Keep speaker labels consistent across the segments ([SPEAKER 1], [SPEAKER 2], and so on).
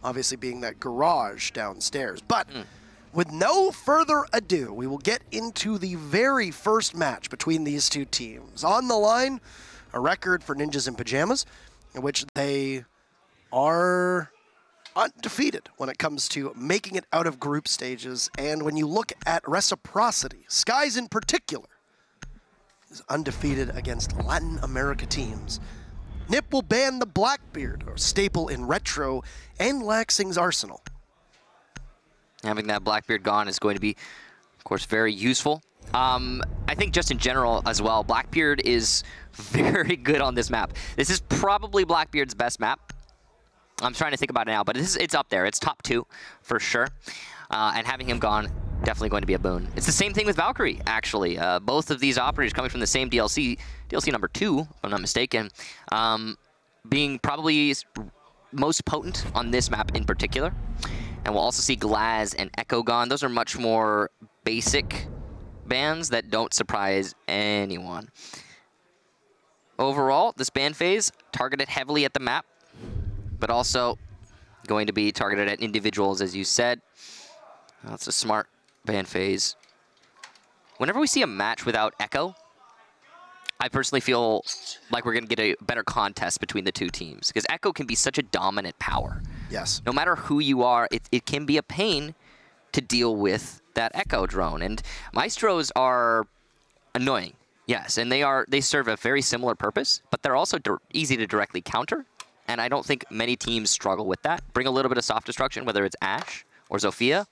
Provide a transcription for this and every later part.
[SPEAKER 1] obviously being that garage downstairs. But with no further ado, we will get into the very first match between these two teams. On the line, a record for Ninjas in Pyjamas, in which they are undefeated when it comes to making it out of group stages. And when you look at Reciprocity, Skies in particular, is undefeated against Latin America teams. Nip will ban the Blackbeard, a staple in Retro and Laxing's arsenal.
[SPEAKER 2] Having that Blackbeard gone is going to be, of course, very useful. I think just in general as well, Blackbeard is very good on this map. This is probably Blackbeard's best map. I'm trying to think about it now, but it's up there. It's top 2 for sure. And having him gone, definitely going to be a boon. It's the same thing with Valkyrie, actually. Both of these operators coming from the same DLC, DLC number 2, if I'm not mistaken, being probably most potent on this map in particular. And we'll also see Glaz and Echo gone. Those are much more basic bans that don't surprise anyone. Overall, this ban phase targeted heavily at the map, but also going to be targeted at individuals, as you said. That's a smart ban phase. Whenever we see a match without Echo, I personally feel like we're going to get a better contest between the two teams, because Echo can be such a dominant power.
[SPEAKER 1] Yes.
[SPEAKER 2] No matter who you are, it can be a pain to deal with that Echo drone. And Maestros are annoying, yes, and they serve a very similar purpose, but they're also easy to directly counter. And I don't think many teams struggle with that. Bring a little bit of soft destruction, whether it's Ashe or Zofia,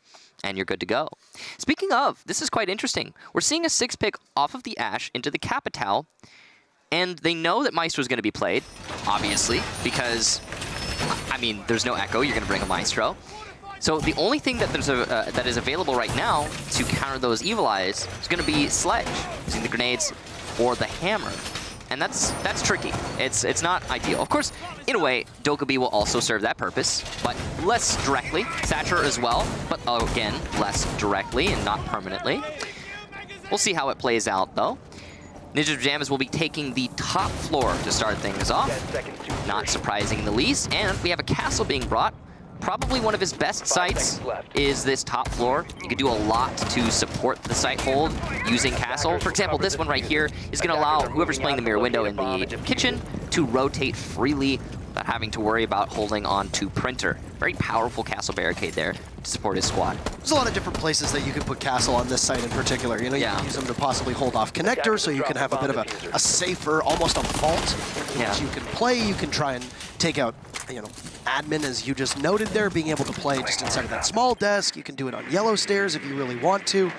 [SPEAKER 2] and you're good to go. Speaking of, this is quite interesting. We're seeing a 6-pick off of the Ashe into the Capital, and they know that Maestro is going to be played, obviously, because, I mean, there's no Echo. You're going to bring a Maestro. So the only thing that that is available right now to counter those Evil Eyes is going to be Sledge, using the grenades or the hammer. And that's tricky. It's not ideal. Of course, in a way, Dokkaebi will also serve that purpose, but less directly. Thatcher as well, but again, less directly and not permanently. We'll see how it plays out, though. Ninja Pyjamas will be taking the top floor to start things off. Not surprising in the least. And we have a castle being brought. Probably one of his best sites is this top floor. You can do a lot to support the site hold using castle. For example, this one right here is going to allow whoever's playing the mirror window in the kitchen to rotate freely without having to worry about holding on to printer. Very powerful castle barricade there to support his squad.
[SPEAKER 1] There's a lot of different places that you can put castle on this site in particular. You know, you can use them to possibly hold off connectors, so you can have a bit of a safer, almost a vault in which you can play. You can try and take out, you know, admin, as you just noted there, being able to play just inside of that small desk. You can do it on yellow stairs if you really want to.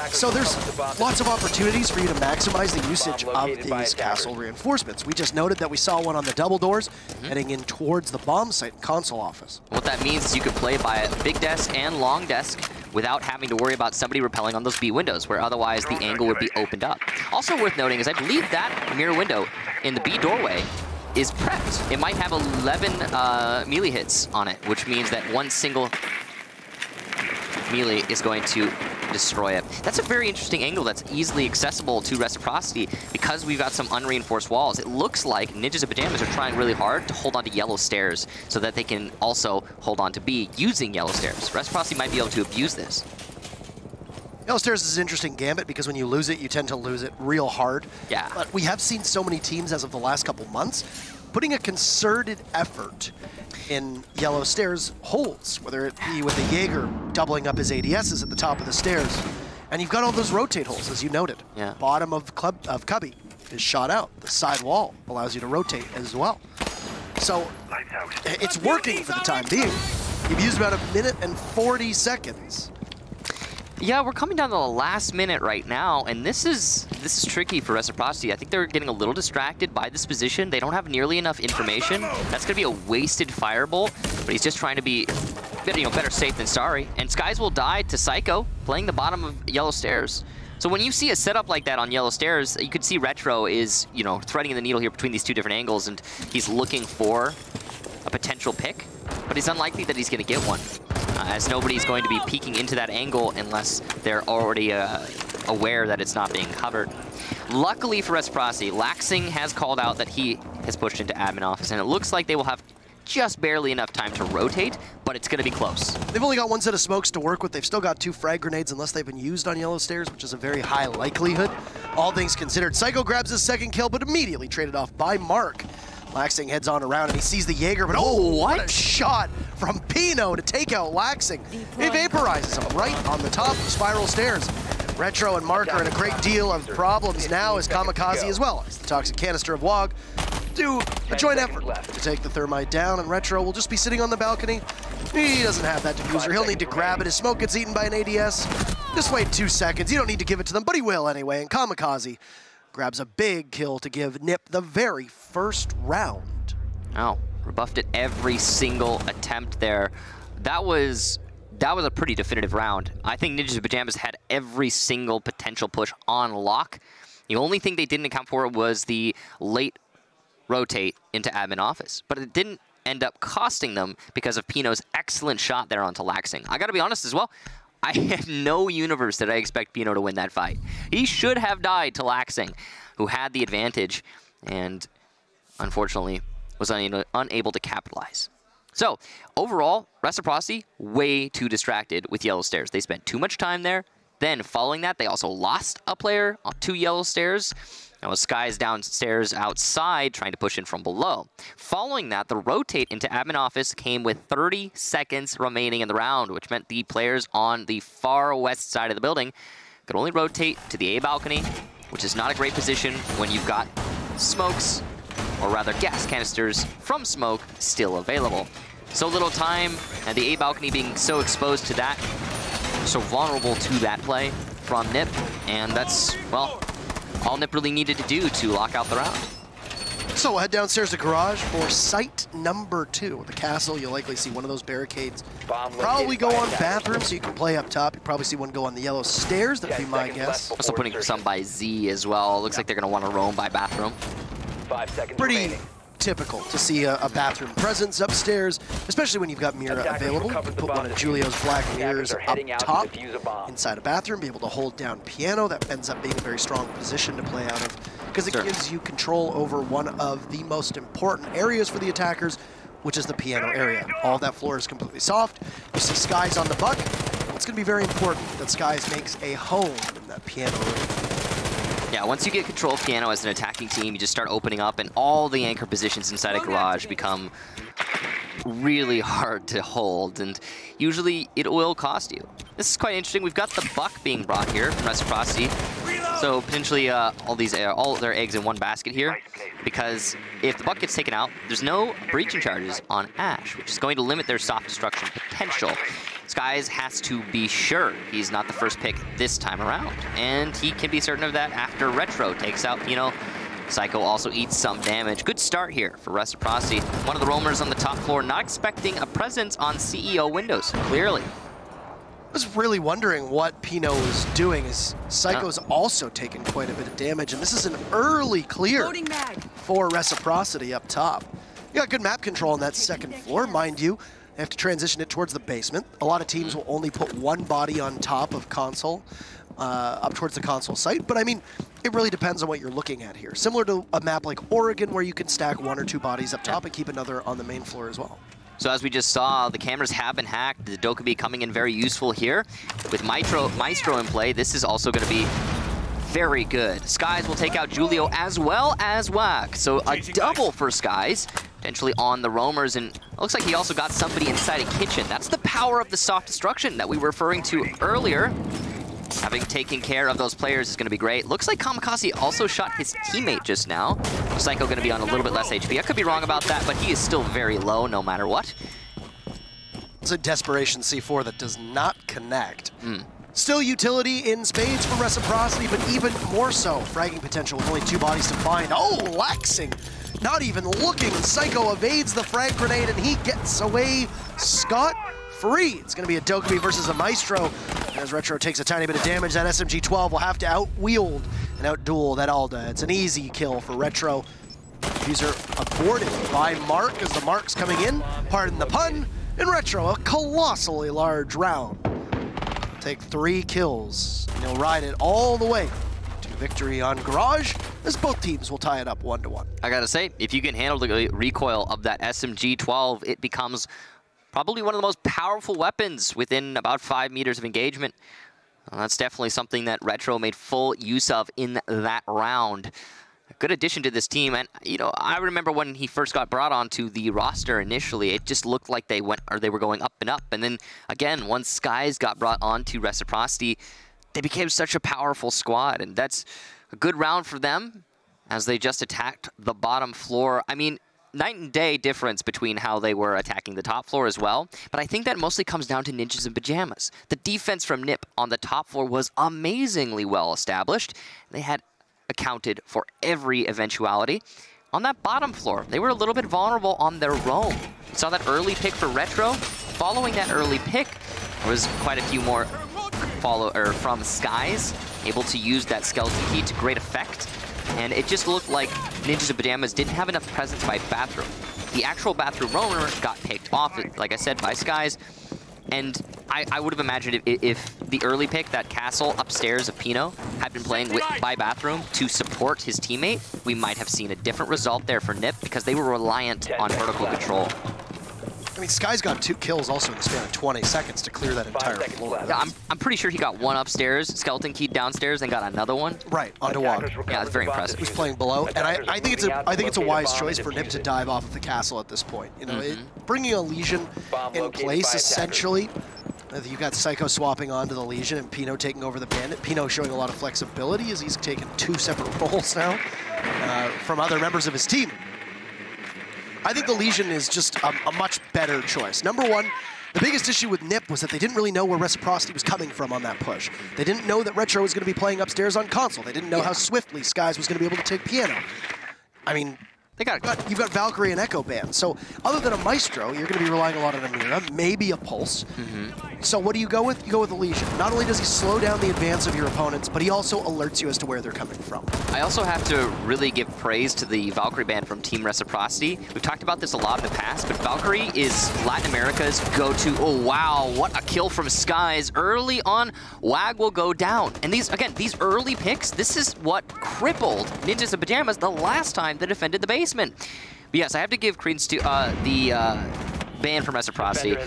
[SPEAKER 1] So there's lots of opportunities for you to maximize the usage of these castle reinforcements. We just noted that we saw one on the double doors heading in towards the bomb site and console office.
[SPEAKER 2] What that means is you could play by a big desk and long desk without having to worry about somebody repelling on those B windows, where otherwise the angle would be opened up. Also worth noting is I believe that mirror window in the B doorway is prepped. It might have 11 melee hits on it, which means that one single melee is going to destroy it. That's a very interesting angle that's easily accessible to Reciprocity because we've got some unreinforced walls. It looks like Ninjas in Pyjamas are trying really hard to hold on to yellow stairs so that they can also hold on to B using yellow stairs. Reciprocity might be able to abuse this.
[SPEAKER 1] Yellow stairs is an interesting gambit because when you lose it, you tend to lose it real hard.
[SPEAKER 2] Yeah.
[SPEAKER 1] But we have seen so many teams as of the last couple months putting a concerted effort in yellow stairs holds, whether it be with the Jaeger doubling up his ADSs at the top of the stairs. And you've got all those rotate holes, as you noted.
[SPEAKER 2] Yeah.
[SPEAKER 1] Bottom of Cubby is shot out. The side wall allows you to rotate as well. So it's working for the time being. You've used about 1 minute and 40 seconds.
[SPEAKER 2] Yeah, we're coming down to the last minute right now, and this is tricky for Reciprocity. I think they're getting a little distracted by this position. They don't have nearly enough information. That's going to be a wasted fireball, but he's just trying to be, you know, better safe than sorry. And Skies will die to Psycho, playing the bottom of yellow stairs. So when you see a setup like that on yellow stairs, you could see Retro is, you know, threading the needle here between these two different angles, and he's looking for a potential pick, but it's unlikely that he's going to get one. As nobody's going to be peeking into that angle unless they're already aware that it's not being covered. Luckily for Reciprocity, Laxing has called out that he has pushed into admin office, and it looks like they will have just barely enough time to rotate, but it's going to be close.
[SPEAKER 1] They've only got one set of smokes to work with. They've still got 2 frag grenades unless they've been used on yellow stairs, which is a very high likelihood. All things considered, Psycho grabs his second kill, but immediately traded off by Mark. Laxing heads on around and he sees the Jaeger, but oh, what a shot from Pino to take out Laxing. He vaporizes him right on the top of Spiral Stairs. Retro and Mark are in a great deal of problems now as Kamikaze as well as the Toxic Canister of Wog do a joint effort to take the Thermite down, and Retro will just be sitting on the balcony. He doesn't have that diffuser. He'll need to grab it. His smoke gets eaten by an ADS. Just wait 2 seconds. You don't need to give it to them, but he will anyway, and Kamikaze grabs a big kill to give Nip the very first round.
[SPEAKER 2] Oh, rebuffed it every single attempt there. That was a pretty definitive round. I think Ninjas and Pyjamas had every single potential push on lock. The only thing they didn't account for was the late rotate into admin office, but it didn't end up costing them because of Pino's excellent shot there onto Laxing. I gotta be honest as well, I had no universe that I expect Pino to win that fight. He should have died to Laxing, who had the advantage and unfortunately was unable to capitalize. So overall, Reciprocity way too distracted with yellow stairs. They spent too much time there. Then following that, they also lost a player on 2 yellow stairs. That was Skies downstairs outside trying to push in from below. Following that, the rotate into admin office came with 30 seconds remaining in the round, which meant the players on the far west side of the building could only rotate to the A balcony, which is not a great position when you've got smokes, or rather gas canisters from smoke, still available. So little time, and the A balcony being so exposed to that, so vulnerable to that play from Nip, and that's, well, all Nip really needed to do to lock out the round.
[SPEAKER 1] So we'll head downstairs to garage for site number 2. The castle, you'll likely see one of those barricades probably go on bathroom, so you can play up top. You'll probably see one go on the yellow stairs, that'd be my guess.
[SPEAKER 2] Also putting some by Z as well. Looks like they're going to want to roam by bathroom.
[SPEAKER 3] 5 seconds
[SPEAKER 1] Pretty
[SPEAKER 3] remaining.
[SPEAKER 1] typical to see a bathroom presence upstairs, especially when you've got Mira available. You can put one of Julio's black mirrors up top inside a bathroom, be able to hold down piano. That ends up being a very strong position to play out of because it gives you control over one of the most important areas for the attackers, which is the piano area. All of that floor is completely soft. You see Skies on the buck. It's going to be very important that Skies makes a home in that piano area.
[SPEAKER 2] Yeah, once you get control of piano as an attacking team, you just start opening up, and all the anchor positions inside a garage become really hard to hold, and usually it will cost you. This is quite interesting. We've got the buck being brought here from Reciprocity, so potentially all their eggs in one basket here, because if the buck gets taken out, there's no breaching charges on Ash, which is going to limit their soft destruction potential. Skies has to be sure he's not the first pick this time around, and he can be certain of that after Retro takes out Pino. Psycho also eats some damage. Good start here for Reciprocity. One of the roamers on the top floor not expecting a presence on CEO windows, clearly.
[SPEAKER 1] I was really wondering what Pino was doing, as Psycho's also taken quite a bit of damage, and this is an early clear for Reciprocity up top. You got good map control on that second floor, mind you. They have to transition it towards the basement. A lot of teams will only put one body on top of console, up towards the console site. But I mean, it really depends on what you're looking at here. Similar to a map like Oregon, where you can stack 1 or 2 bodies up top and keep another on the main floor as well.
[SPEAKER 2] So as we just saw, the cameras have been hacked. The Dokkaebi coming in very useful here. With Maestro in play, this is also going to be very good. Skies will take out Julio as well as Wack. So a double for Skies, potentially on the roamers, and it looks like he also got somebody inside a kitchen. That's the power of the soft destruction that we were referring to earlier. Having taken care of those players is going to be great. Looks like Kamikaze also shot his teammate just now. Psycho going to be on a little bit less HP. I could be wrong about that, but he is still very low no matter what.
[SPEAKER 1] It's a Desperation C4 that does not connect. Still utility in spades for Reciprocity, but even more so. Fragging potential with only 2 bodies to find. Oh, Laxing! Not even looking. Psycho evades the frag grenade, and he gets away scot-free. It's going to be a Dokkaebi versus a Maestro. As Retro takes a tiny bit of damage, that SMG-12 will have to out-wield and out-duel that Alda. It's an easy kill for Retro. User aborted by Mark as the Mark's coming in. Pardon the pun. And Retro, a colossally large round. Take 3 kills, and he'll ride it all the way to victory on Garage, as both teams will tie it up 1-1.
[SPEAKER 2] I gotta say, if you can handle the recoil of that SMG-12, it becomes probably one of the most powerful weapons within about 5 meters of engagement. That's definitely something that Retro made full use of in that round. A good addition to this team, and you know, I remember when he first got brought onto the roster initially, it just looked like they were going up and up, and then again, once Skies got brought onto Reciprocity, they became such a powerful squad, and that's a good round for them as they just attacked the bottom floor. I mean, night and day difference between how they were attacking the top floor as well, but I think that mostly comes down to Ninjas in Pyjamas. The defense from NIP on the top floor was amazingly well established. They had accounted for every eventuality. On that bottom floor, they were a little bit vulnerable on their roam. We saw that early pick for Retro. Following that early pick, there was quite a few more from Skies, able to use that skeleton key to great effect. And it just looked like Ninjas in Pyjamas didn't have enough presence by bathroom. The actual bathroom roamer got picked off, like I said, by Skies. And I would have imagined if the early pick, that castle upstairs of Pino, had been playing by bathroom to support his teammate, we might have seen a different result there for NIP because they were reliant on vertical control.
[SPEAKER 1] I mean, Sky's got 2 kills also in the span of 20 seconds to clear that entire floor.
[SPEAKER 2] Yeah, I'm pretty sure he got one upstairs, skeleton keyed downstairs, and got another one.
[SPEAKER 1] Right, onto Wog.
[SPEAKER 2] Yeah, that's very impressive.
[SPEAKER 1] He's playing below, and I think it's a wise choice for NIP to dive off of the castle at this point. You know, bringing a Legion in place essentially. You got Psycho swapping onto the Legion and Pino taking over the Bandit. Pino showing a lot of flexibility as he's taken 2 separate roles now from other members of his team. I think the Legion is just a much better choice. Number one, the biggest issue with NIP was that they didn't really know where Reciprocity was coming from on that push. They didn't know that Retro was going to be playing upstairs on console. They didn't know how swiftly Skies was going to be able to take piano. I mean, you've got Valkyrie and Echo Band. So other than a Maestro, you're going to be relying a lot on a Mira, maybe a Pulse. So what do you go with? You go with the Legion. Not only does he slow down the advance of your opponents, but he also alerts you as to where they're coming from.
[SPEAKER 2] I also have to really give praise to the Valkyrie band from Team Reciprocity. We've talked about this a lot in the past, but Valkyrie is Latin America's go-to. Oh, wow, what a kill from Skies. Early on, WAG will go down. And these early picks, this is what crippled Ninjas in Pyjamas the last time they defended the basement. But yes, I have to give credence to the band from Reciprocity.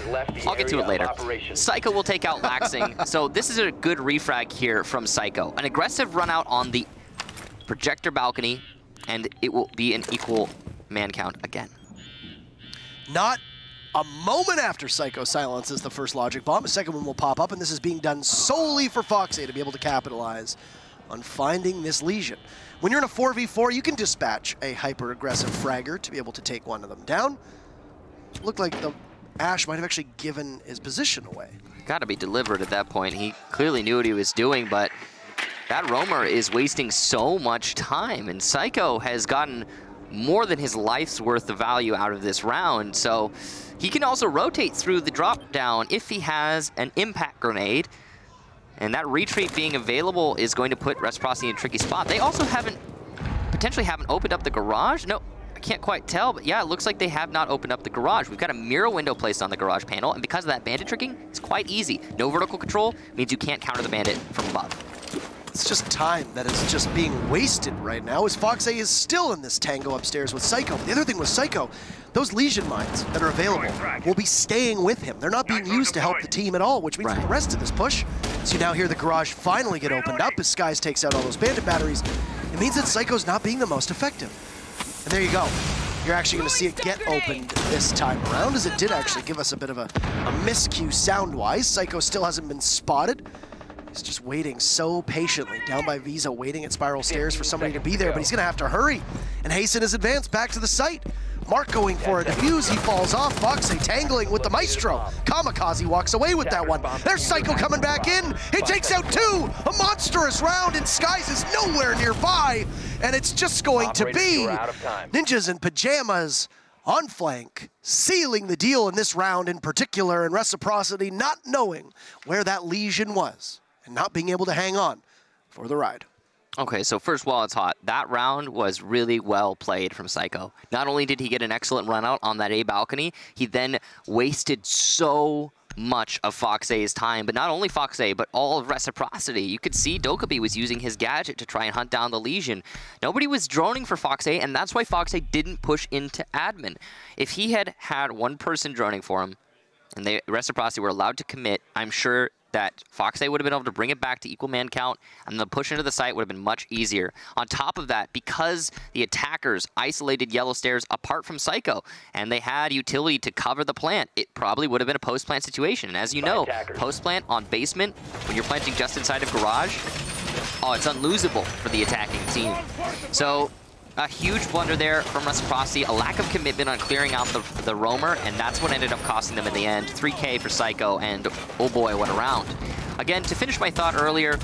[SPEAKER 2] I'll get to it later. Psycho will take out Laxing. So this is a good refrag here from Psycho. An aggressive run out on the projector balcony, and it will be an equal man count again.
[SPEAKER 1] Not a moment after Psycho silences the first logic bomb, a second one will pop up, and this is being done solely for Foxy to be able to capitalize on finding this Legion. When you're in a 4v4, you can dispatch a hyper-aggressive fragger to be able to take one of them down. Looked like the Ash might have actually given his position away.
[SPEAKER 2] Got to be deliberate at that point. He clearly knew what he was doing, but that roamer is wasting so much time, and Psycho has gotten more than his life's worth of value out of this round, so he can also rotate through the drop down if he has an impact grenade, and that retreat being available is going to put Reciprocity in a tricky spot. They also potentially haven't opened up the garage. No, I can't quite tell, but yeah, it looks like they have not opened up the garage. We've got a mirror window placed on the garage panel, and because of that bandit tricking, it's quite easy. No vertical control means you can't counter the bandit from above.
[SPEAKER 1] It's just time that is just being wasted right now, as Foxy is still in this tango upstairs with Psycho. But the other thing with Psycho, those Legion mines that are available will be staying with him. They're not being used to help the team at all, which means for the rest of this push, so you now hear the garage finally get opened up as Skies takes out all those bandit batteries. It means that Psycho's not being the most effective. And there you go. You're actually going to see it get opened this time around, as it did actually give us a bit of a miscue sound-wise. Psycho still hasn't been spotted. He's just waiting so patiently down by Visa, waiting at Spiral Stairs for somebody to be there, but he's going to have to hurry and hasten his advance back to the site. Mark going for a defuse, he falls off. Foxy tangling with the Maestro. Kamikaze walks away with that one. There's Psycho coming back in. He takes out 2. A monstrous round, and Skies is nowhere nearby. And it's just going to be Ninjas in Pyjamas on flank, sealing the deal in this round in particular, and Reciprocity not knowing where that Legion was and not being able to hang on for the ride.
[SPEAKER 2] Okay, so first while it's hot, that round was really well played from Psycho. Not only did he get an excellent run out on that A balcony, he then wasted so much of Fox A's time, but not only Fox A, but all of Reciprocity. You could see Dokkaebi was using his gadget to try and hunt down the Legion. Nobody was droning for Fox A, and that's why Fox A didn't push into admin. If he had had one person droning for him, and Reciprocity were allowed to commit, I'm sure that Fox A would have been able to bring it back to equal man count, and the push into the site would have been much easier. On top of that, because the attackers isolated Yellow Stairs apart from Psycho, and they had utility to cover the plant, it probably would have been a post-plant situation. And as you know, post-plant on basement, when you're planting just inside of garage, oh, it's unlosable for the attacking team. So a huge blunder there from Reciprocity, a lack of commitment on clearing out the roamer, and that's what ended up costing them in the end. 3K for Psycho, and oh boy, what a round. Again, to finish my thought earlier,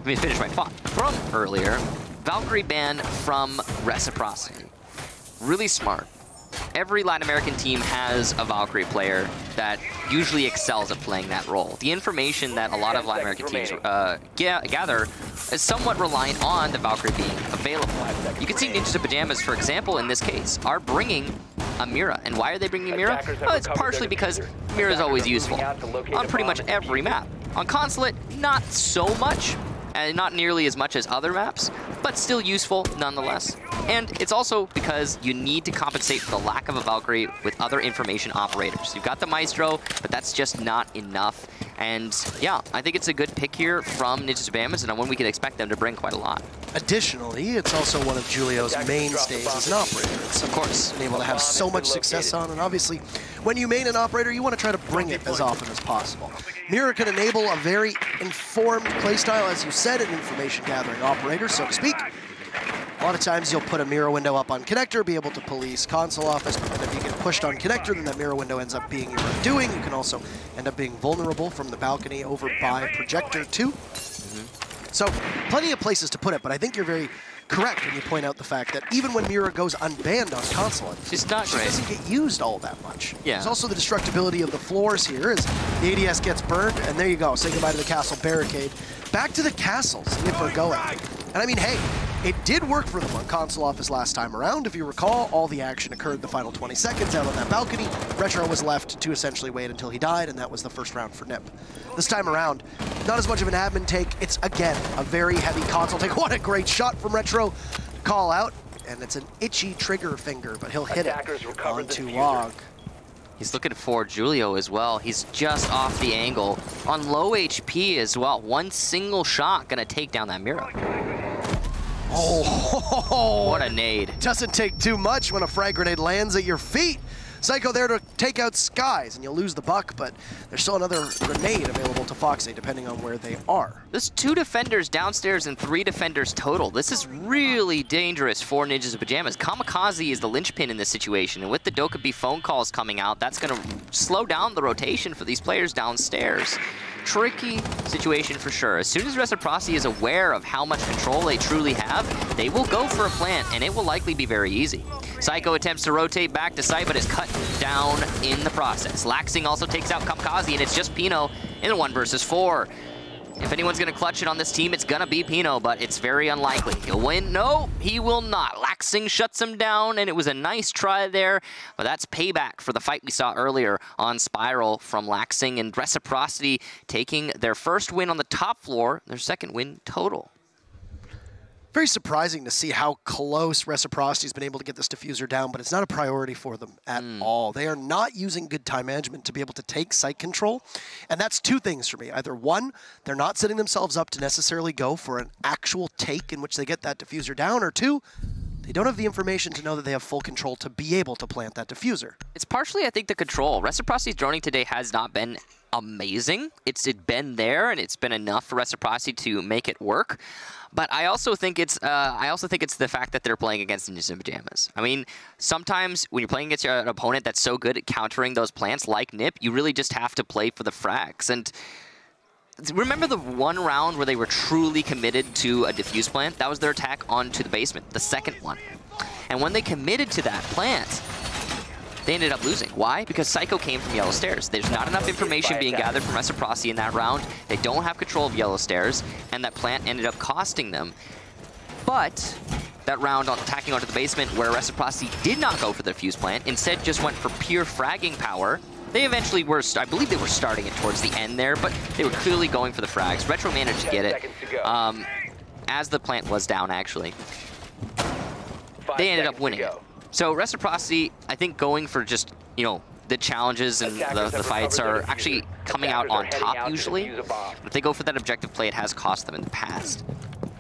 [SPEAKER 2] finish my thought from earlier, Valkyrie ban from Reciprocity. Really smart. Every Latin American team has a Valkyrie player that usually excels at playing that role. The information that a lot of Latin American teams gather is somewhat reliant on the Valkyrie being available. You can see Ninjas of Pyjamas, for example, in this case, are bringing a Mira. And why are they bringing a Mira? Well, it's partially because Mira is always useful on pretty much every map. On Consulate, not so much, and not nearly as much as other maps, but still useful nonetheless. And it's also because you need to compensate for the lack of a Valkyrie with other information operators. You've got the Maestro, but that's just not enough. And yeah, I think it's a good pick here from Ninjas of Pyjamas, and one we can expect them to bring quite a lot.
[SPEAKER 1] Additionally, it's also one of Julio's mainstays as an operator. It's, of course, been able to have so much success on, and obviously, when you main an operator, you want to try to bring it as often as possible. Mira can enable a very informed playstyle, as you said, an information-gathering operator, so to speak. A lot of times you'll put a Mira window up on Connector, be able to police console office, but then if you get pushed on Connector, then that Mira window ends up being your undoing. You can also end up being vulnerable from the balcony over by Projector too. So plenty of places to put it, but I think you're very correct when you point out the fact that even when Mira goes unbanned on console,
[SPEAKER 2] it's not great.
[SPEAKER 1] It doesn't get used all that much.
[SPEAKER 2] Yeah.
[SPEAKER 1] There's also the destructibility of the floors here as the ADS gets burned, and there you go. Say goodbye to the castle barricade. Back to the castles if we're going. And I mean, hey, it did work for them on console office last time around. If you recall, all the action occurred the final 20 seconds out on that balcony. Retro was left to essentially wait until he died, and that was the first round for Nip. This time around, not as much of an admin take. It's, again, a very heavy console take. What a great shot from Retro. Call out, and it's an itchy trigger finger, but he'll hit it onto Log.
[SPEAKER 2] He's looking for Julio as well. He's just off the angle. On low HP as well. One single shot gonna take down that Mira.
[SPEAKER 1] Oh,
[SPEAKER 2] what a nade.
[SPEAKER 1] Doesn't take too much when a frag grenade lands at your feet. Psycho there to take out Skies, and you'll lose the buck, but there's still another grenade available to Fox A, depending on where they are.
[SPEAKER 2] There's 2 defenders downstairs and 3 defenders total. This is really dangerous for Ninjas of Pyjamas. Kamikaze is the linchpin in this situation, and with the Dokkaebi phone calls coming out, that's going to slow down the rotation for these players downstairs. Tricky situation for sure. As soon as Reciprocity is aware of how much control they truly have, they will go for a plant, and it will likely be very easy. Psycho attempts to rotate back to site, but is cut down in the process. Laxing also takes out Kamikaze, and it's just Pino in a 1 versus 4. If anyone's going to clutch it on this team, it's going to be Pino, but it's very unlikely. He'll win. No, he will not. Laxing shuts him down, and it was a nice try there, but that's payback for the fight we saw earlier on Spiral from Laxing, and Reciprocity taking their first win on the top floor, their second win total.
[SPEAKER 1] Very surprising to see how close Reciprocity's been able to get this diffuser down, but it's not a priority for them at all. They are not using good time management to be able to take site control, and that's 2 things for me. Either 1, they're not setting themselves up to necessarily go for an actual take in which they get that diffuser down, or 2, they don't have the information to know that they have full control to be able to plant that diffuser.
[SPEAKER 2] It's partially, I think, the control. Reciprocity's droning today has not been amazing. It's been there, and it's been enough for Reciprocity to make it work. But I also think it's the fact that they're playing against Ninjas in Pyjamas. I mean, sometimes when you're playing against an opponent that's so good at countering those plants like Nip, you really just have to play for the frags. And remember the 1 round where they were truly committed to a diffuse plant? That was their attack onto the basement, the second one. And when they committed to that plant, they ended up losing. Why? Because Psycho came from Yellow Stairs. There's not enough information being gathered from Reciprocity in that round. They don't have control of Yellow Stairs, and that plant ended up costing them. But that round on attacking onto the basement where Reciprocity did not go for the fuse plant, instead just went for pure fragging power, They eventually were, I believe they were starting it towards the end there, but they were clearly going for the frags. Retro managed to get it as the plant was down, actually. They ended up winning it. So Reciprocity, I think going for just, you know, the challenges and the fights are actually coming out on top usually. But if they go for that objective play, it has cost them in the past.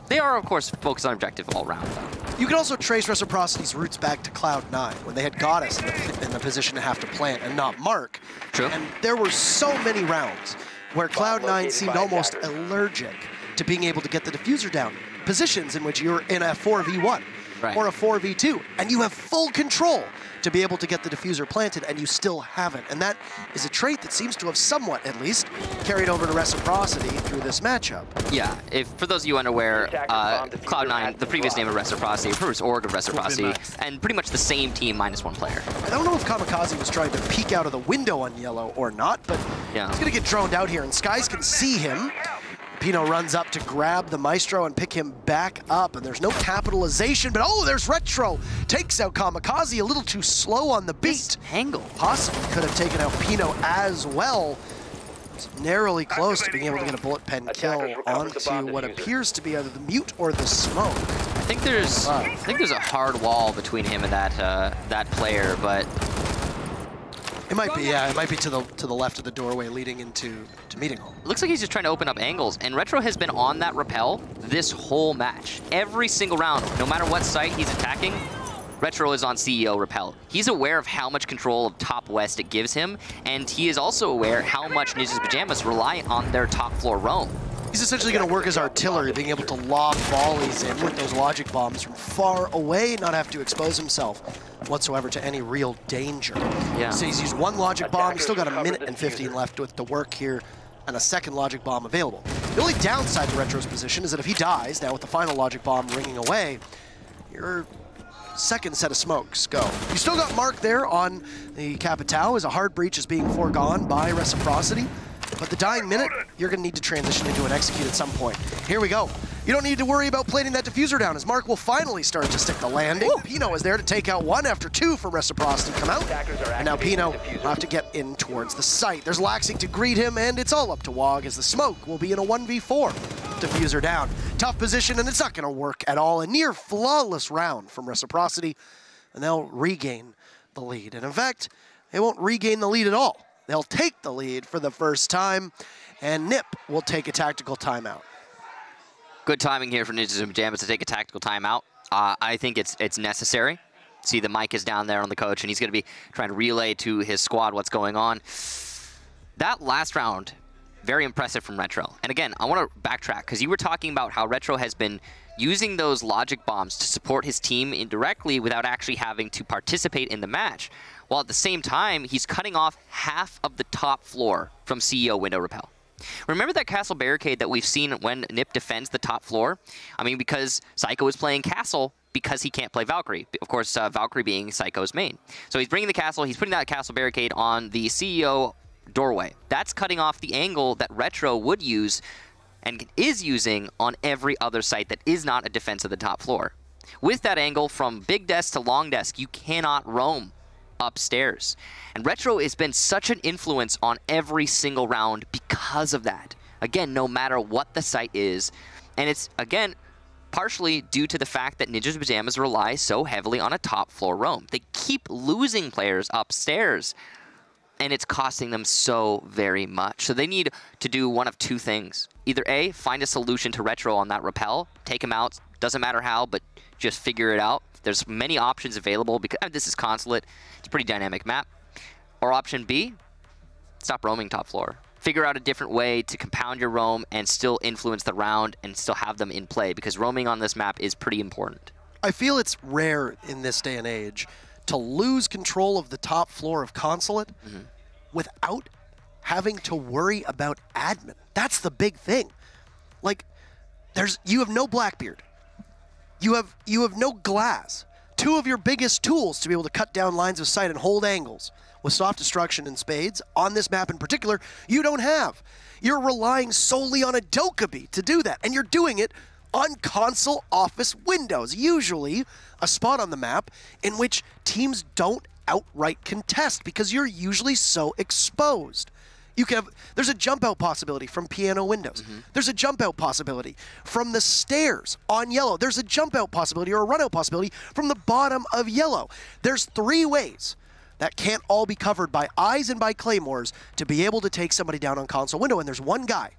[SPEAKER 2] They are, of course, focused on objective all round, though.
[SPEAKER 1] You can also trace Reciprocity's roots back to Cloud9 when they had got us in the position to have to plant and not mark.
[SPEAKER 2] True.
[SPEAKER 1] And there were so many rounds where Cloud9 seemed almost allergic to being able to get the diffuser down. Positions in which you're in a 4v1 or a 4v2, and you have full control to be able to get the diffuser planted, and you still haven't. And that is a trait that seems to have somewhat, at least, carried over to Reciprocity through this matchup.
[SPEAKER 2] Yeah, for those of you unaware, Cloud9, the previous name of Reciprocity, previous org of Reciprocity, and pretty much the same team minus one player.
[SPEAKER 1] I don't know if Kamikaze was trying to peek out of the window on yellow or not, but he's going to get droned out here, and Skies can see him. Pino runs up to grab the Maestro and pick him back up, and there's no capitalization, but oh, there's Retro. Takes out Kamikaze, a little too slow on the beat.
[SPEAKER 2] Angle.
[SPEAKER 1] Possibly could have taken out Pino as well. It's narrowly close to being able to get a bullet pen kill onto what appears to be either the mute or the smoke.
[SPEAKER 2] I think there's a hard wall between him and that player, but
[SPEAKER 1] it might be, yeah, it might be to the left of the doorway leading into meeting hall.
[SPEAKER 2] Looks like he's just trying to open up angles, and Retro has been on that rappel this whole match. Every single round, no matter what site he's attacking, Retro is on CEO rappel. He's aware of how much control of top west it gives him, and he is also aware how much Ninja's Pyjamas rely on their top floor roam.
[SPEAKER 1] He's essentially going to work as artillery, being able to lob volleys in with those logic bombs from far away, not have to expose himself whatsoever to any real danger.
[SPEAKER 2] Yeah.
[SPEAKER 1] So he's used one logic bomb, he's still got a minute and 15 left with the work here, and a second logic bomb available. The only downside to Retro's position is that if he dies, now with the final logic bomb ringing away, your second set of smokes go. You still got Mark there on the Capitao as a hard breach is being foregone by Reciprocity. But the dying minute, you're going to need to transition into an execute at some point. Here we go. You don't need to worry about plating that diffuser down as Mark will finally start to stick the landing. Woo! Pino is there to take out one after two for Reciprocity come out. And now Pino will have to get in towards the site. There's Laxing to greet him, and it's all up to Wog as the smoke will be in a 1v4. Diffuser down. Tough position, and it's not going to work at all. A near flawless round from Reciprocity, and they'll regain the lead. And in fact, they won't regain the lead at all. They'll take the lead for the first time, and Nip will take a tactical timeout.
[SPEAKER 2] Good timing here for Ninjas and Pyjamas to take a tactical timeout. I think it's necessary. See, the mic is down there on the coach, and he's going to be trying to relay to his squad what's going on. That last round, very impressive from Retro. And again, I want to backtrack, because you were talking about how Retro has been using those logic bombs to support his team indirectly without actually having to participate in the match. While at the same time, he's cutting off half of the top floor from CEO window rappel. Remember that castle barricade that we've seen when Nip defends the top floor? I mean, because Psycho is playing castle because he can't play Valkyrie. Of course, Valkyrie being Psycho's main. So he's bringing the castle, he's putting that castle barricade on the CEO doorway. That's cutting off the angle that Retro would use and is using on every other site that is not a defense of the top floor. With that angle from big desk to long desk, you cannot roam upstairs. And Retro has been such an influence on every single round because of that. Again, no matter what the site is. And it's, again, partially due to the fact that Ninja's Pyjamas rely so heavily on a top floor roam. They keep losing players upstairs, and it's costing them so very much. So they need to do one of two things. Either A, find a solution to Retro on that rappel, take him out, doesn't matter how, but just figure it out. There's many options available because this is Consulate. It's a pretty dynamic map. Or option B, stop roaming top floor. Figure out a different way to compound your roam and still influence the round and still have them in play, because roaming on this map is pretty important.
[SPEAKER 1] I feel it's rare in this day and age to lose control of the top floor of Consulate without having to worry about admin. That's the big thing. Like, you have no Blackbeard. You have no glass. Two of your biggest tools to be able to cut down lines of sight and hold angles with soft destruction and spades, on this map in particular, you don't have. You're relying solely on a Dokkaebi to do that, and you're doing it on console office windows, usually a spot on the map in which teams don't outright contest because you're usually so exposed. You can have, there's a jump out possibility from piano windows. There's a jump out possibility from the stairs on yellow. There's a jump out possibility or a run out possibility from the bottom of yellow. There's 3 ways that can't all be covered by eyes and by claymores to be able to take somebody down on console window. And there's one guy,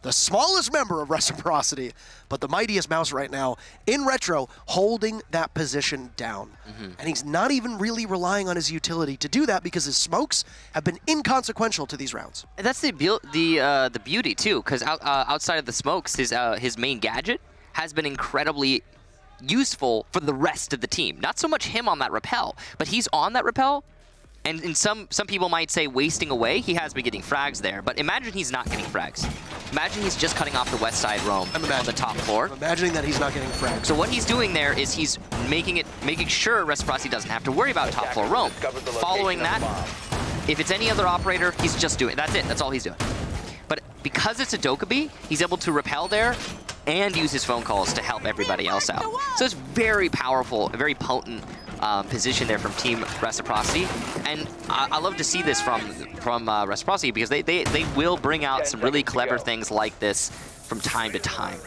[SPEAKER 1] the smallest member of Reciprocity, but the mightiest mouse right now in Retro, holding that position down. And he's not even really relying on his utility to do that because his smokes have been inconsequential to these rounds.
[SPEAKER 2] And that's the beauty too, because outside of the smokes, his main gadget has been incredibly useful for the rest of the team. Not so much him on that rappel, but he's on that rappel. And in some people might say wasting away, he has been getting frags there. But imagine he's not getting frags. Imagine he's just cutting off the west side roam on the top floor.
[SPEAKER 1] I'm imagining that he's not getting frags.
[SPEAKER 2] So what he's doing there is he's making sure Reciprocity doesn't have to worry about top floor roam. Following that, if it's any other operator, he's just doing it. That's it. That's all he's doing. But because it's a Dokkaebi, he's able to rappel there and use his phone calls to help everybody else out. So it's very powerful, very potent position there from Team Reciprocity, and I love to see this from Reciprocity because they will bring out some really clever things like this from time to time.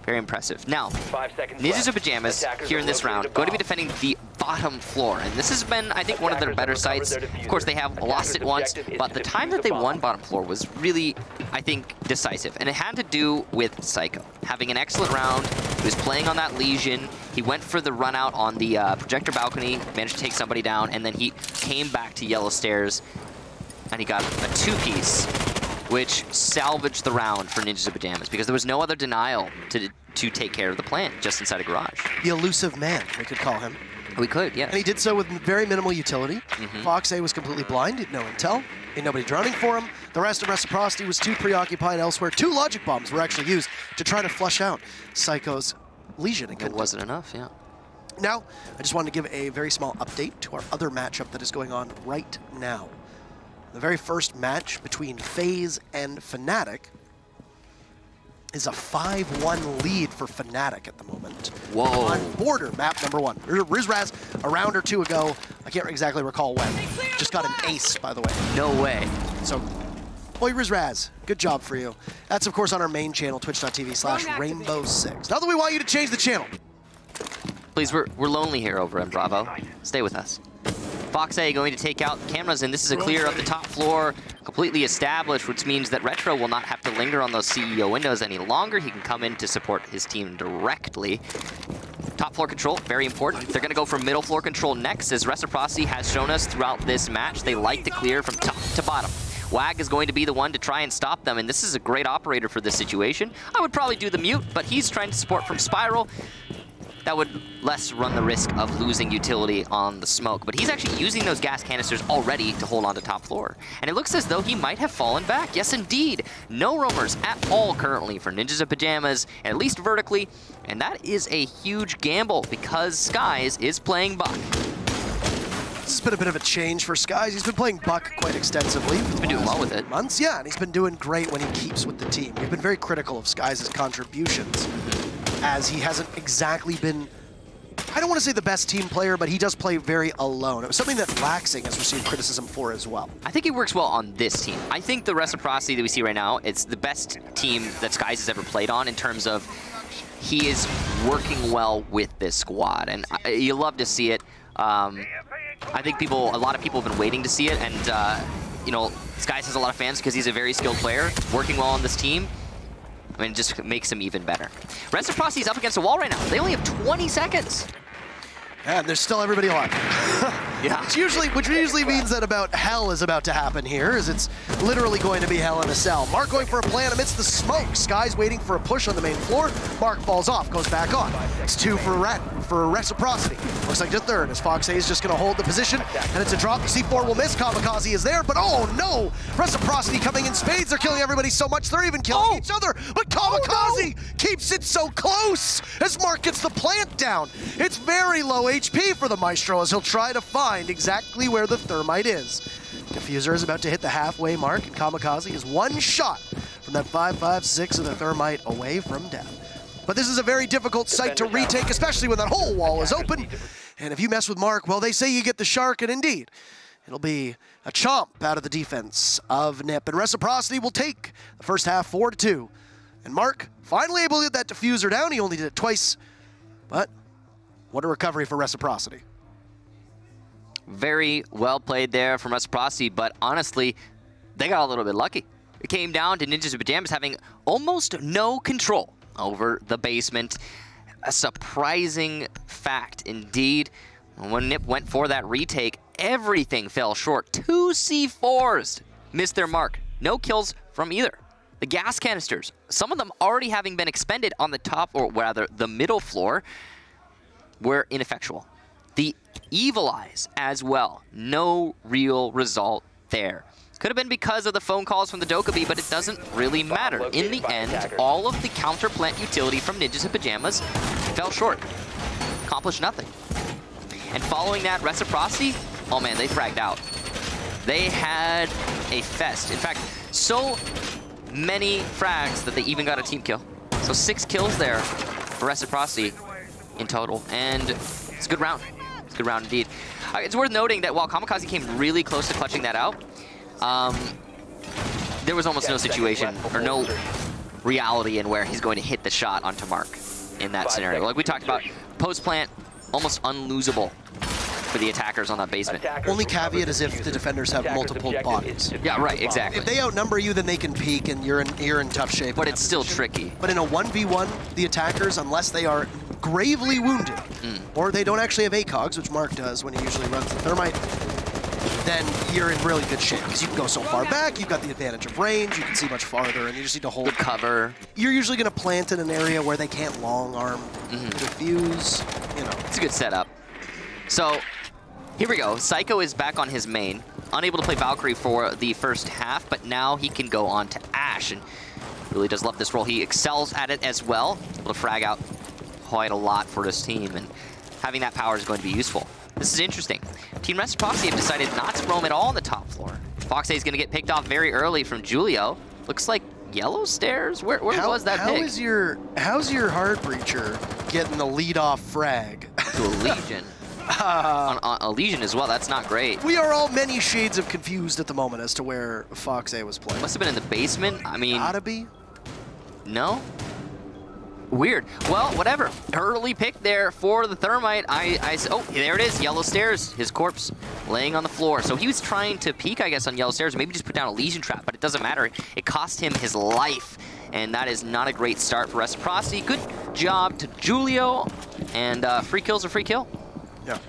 [SPEAKER 2] Very impressive. Now, Ninjas of Pyjamas here in this round going to be defending the bottom floor, and this has been, I think, one of their better sites. Of course, they have lost it once, but the time that they won bottom floor was really, I think, decisive, and it had to do with Psycho having an excellent round. He was playing on that Legion. He went for the run out on the projector balcony, managed to take somebody down, and then he came back to yellow stairs, and he got a 2-piece. Which salvaged the round for Ninjas of Pyjamas because there was no other denial to take care of the plant just inside a garage.
[SPEAKER 1] The elusive man, we could call him.
[SPEAKER 2] We could, yeah.
[SPEAKER 1] And he did so with very minimal utility. Fox A was completely blind, had no intel, ain't nobody drowning for him. The rest of Reciprocity was too preoccupied elsewhere. 2 logic bombs were actually used to try to flush out Psycho's Legion.
[SPEAKER 2] It wasn't enough, yeah.
[SPEAKER 1] Now, I just wanted to give a very small update to our other matchup that is going on right now. The very first match between FaZe and Fnatic is a 5-1 lead for Fnatic at the moment.
[SPEAKER 2] Whoa.
[SPEAKER 1] On border, map number 1. Rizraz, a round or 2 ago, I can't exactly recall when, just got an ace, by the way.
[SPEAKER 2] No way.
[SPEAKER 1] So, boy, Rizraz, good job for you. That's, of course, on our main channel, twitch.tv/Rainbow6. Not that we want you to change the channel.
[SPEAKER 2] Please, we're lonely here over in Bravo. Stay with us. Fox A going to take out cameras, and this is a clear of the top floor, completely established, which means that Retro will not have to linger on those CEO windows any longer. He can come in to support his team directly. Top floor control, very important. They're going to go for middle floor control next, as Reciprocity has shown us throughout this match. They like to clear from top to bottom. WAG is going to be the one to try and stop them, and this is a great operator for this situation. I would probably do the mute, but he's trying to support from Spiral. That would less run the risk of losing utility on the smoke. But he's actually using those gas canisters already to hold on to top floor. And it looks as though he might have fallen back. Yes, indeed. No roamers at all currently for Ninjas of Pyjamas, at least vertically. And that is a huge gamble because Skies is playing Buck.
[SPEAKER 1] This has been a bit of a change for Skies. He's been playing Buck quite extensively.
[SPEAKER 2] He's been doing well with it.
[SPEAKER 1] Months, yeah, and he's been doing great when he keeps with the team. We've been very critical of Skies' contributions, as he hasn't exactly been, I don't want to say the best team player, but he does play very alone. It was something that Laxing has received criticism for as well.
[SPEAKER 2] I think he works well on this team. I think the Reciprocity that we see right now, it's the best team that Skies has ever played on in terms of he is working well with this squad, and you love to see it. I think a lot of people have been waiting to see it, and you know, Skies has a lot of fans because he's a very skilled player, working well on this team. I mean, it just makes him even better. Reciprocity's up against a wall right now. They only have 20 seconds.
[SPEAKER 1] And there's still everybody alive.
[SPEAKER 2] Yeah.
[SPEAKER 1] Which usually means that about hell is about to happen here, as it's literally going to be hell in a cell. Mark going for a plan amidst the smoke. Sky's waiting for a push on the main floor. Mark falls off, goes back on. It's 2 for Reciprocity. Looks like the 3rd, as Fox A is just going to hold the position, and it's a drop. C4 will miss. Kamikaze is there, but oh no! Reciprocity coming in spades. They're killing everybody so much, they're even killing each other. But Kamikaze keeps it so close as Mark gets the plant down. It's very low HP for the Maestro as he'll try to find exactly where the thermite is. Diffuser is about to hit the halfway mark, and Kamikaze is 1 shot from that 5.56 of the thermite away from death. But this is a very difficult site to retake, especially when that whole wall is open. And if you mess with Mark, well, they say you get the shark, and indeed, it'll be a chomp out of the defense of Nip. And Reciprocity will take the first half 4-2. And Mark finally able to get that diffuser down. He only did it twice, but what a recovery for Reciprocity.
[SPEAKER 2] Very well played there from Reciprocity, but honestly, they got a little bit lucky. It came down to Ninjas in Pyjamas having almost no control over the basement. A surprising fact indeed. When Nip went for that retake, everything fell short. 2 C4s missed their mark. No kills from either. The gas canisters, some of them already having been expended on the top, or rather the middle floor, were ineffectual. The Evil Eyes as well. No real result there. Could have been because of the phone calls from the Dokkaebi, but it doesn't really matter. In the end, all of the counter plant utility from Ninjas in Pyjamas fell short. Accomplished nothing. And following that, Reciprocity, oh man, they fragged out. They had a fest. In fact, so many frags that they even got a team kill. So 6 kills there for Reciprocity in total. And it's a good round. It's a good round indeed. It's worth noting that while Kamikaze came really close to clutching that out, there was almost no situation or no reality in where he's going to hit the shot onto Mark in that scenario. Like we talked about, post plant, almost unlosable for the attackers on that basement.
[SPEAKER 1] Only caveat is if the defenders have multiple bodies.
[SPEAKER 2] Yeah, right, exactly.
[SPEAKER 1] If they outnumber you, then they can peek and you're in tough shape.
[SPEAKER 2] But it's still tricky.
[SPEAKER 1] But in a 1v1, the attackers, unless they are gravely wounded, or they don't actually have ACOGs, which Mark does when he usually runs the Thermite, then you're in really good shape because you can go so far back, you've got the advantage of range, you can see much farther, and you just need to hold
[SPEAKER 2] good cover.
[SPEAKER 1] You're usually going to plant in an area where they can't long arm, defuse, you know.
[SPEAKER 2] It's a good setup. So here we go. Psycho is back on his main, unable to play Valkyrie for the first half, but now he can go on to Ashe and really does love this role. He excels at it as well, able to frag out quite a lot for his team, and having that power is going to be useful. This is interesting. Team Reciprocity have decided not to roam at all on the top floor. Foxay is going to get picked off very early from Julio. Looks like yellow stairs? Where was that pick?
[SPEAKER 1] How's your Hard Breacher getting the lead-off frag?
[SPEAKER 2] To a Legion. On a Legion as well, that's not great.
[SPEAKER 1] We are all many shades of confused at the moment as to where Foxay was playing.
[SPEAKER 2] Must have been in the basement. I mean...
[SPEAKER 1] Gotta be?
[SPEAKER 2] No? Weird. Well, whatever. Early pick there for the Thermite. Oh, there it is. Yellow stairs. His corpse laying on the floor. So he was trying to peek, I guess, on yellow stairs. Maybe just put down a Legion trap, but it doesn't matter. It cost him his life. And that is not a great start for Reciprocity. Good job to Julio. And free kill's a free kill.
[SPEAKER 1] Yeah.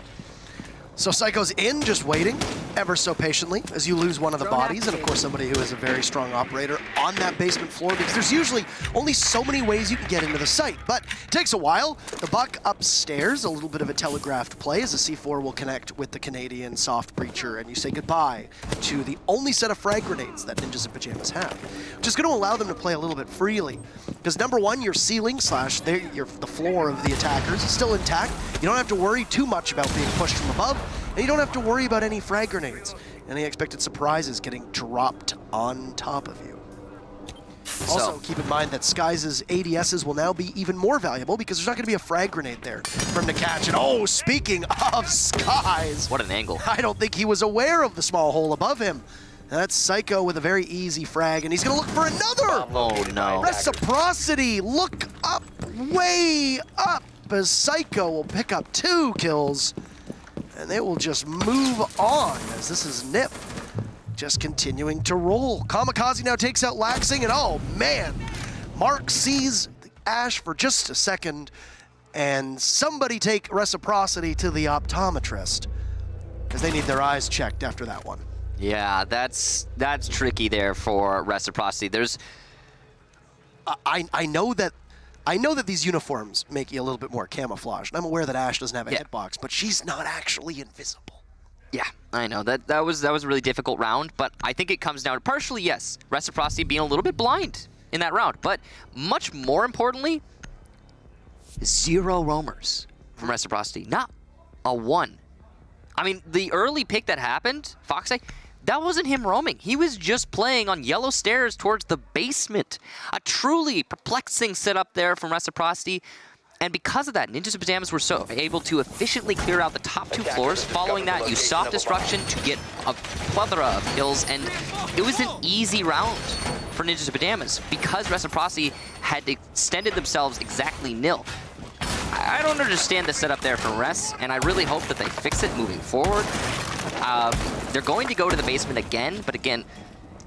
[SPEAKER 1] So Psycho's in, just waiting ever so patiently as you lose one of the bodies, and of course somebody who is a very strong operator on that basement floor, because there's usually only so many ways you can get into the site, but it takes a while. The buck upstairs, a little bit of a telegraphed play as the C4 will connect with the Canadian soft breacher, and you say goodbye to the only set of frag grenades that Ninjas in Pyjamas have, which is going to allow them to play a little bit freely. Because number one, your ceiling / the floor of the attackers is still intact. You don't have to worry too much about being pushed from above, and you don't have to worry about any frag grenades, any expected surprises getting dropped on top of you. Also, keep in mind that Skies' ADSs will now be even more valuable because there's not going to be a frag grenade there for him to catch. And oh, speaking of Skies,
[SPEAKER 2] what an angle.
[SPEAKER 1] I don't think he was aware of the small hole above him. That's Psycho with a very easy frag, and he's going to look for another.
[SPEAKER 2] Oh, no.
[SPEAKER 1] Reciprocity, look up, way up, as Psycho will pick up 2 kills. And they will just move on, as this is Nip just continuing to roll. Kamikaze now takes out Laxing, and oh man, Mark sees the Ashe for just a second, and somebody take Reciprocity to the optometrist, because they need their eyes checked after that one.
[SPEAKER 2] Yeah, that's tricky there for Reciprocity. There's...
[SPEAKER 1] I know that these uniforms make you a little bit more camouflaged. I'm aware that Ashe doesn't have a hitbox, but she's not actually invisible.
[SPEAKER 2] Yeah, I know. That was a really difficult round, but I think it comes down to partially, yes, Reciprocity being a little bit blind in that round, but much more importantly, 0 roamers from Reciprocity, not a 1. I mean, the early pick that happened, Foxay, that wasn't him roaming. He was just playing on yellow stairs towards the basement. A truly perplexing setup there from Reciprocity. And because of that, Ninjas in Pyjamas were so able to efficiently clear out the top 2 floors. Following that, use soft destruction to get a plethora of kills, and it was an easy round for Ninjas in Pyjamas because Reciprocity had extended themselves exactly nil. I don't understand the setup there from Res, and I really hope that they fix it moving forward. They're going to go to the basement again, but again,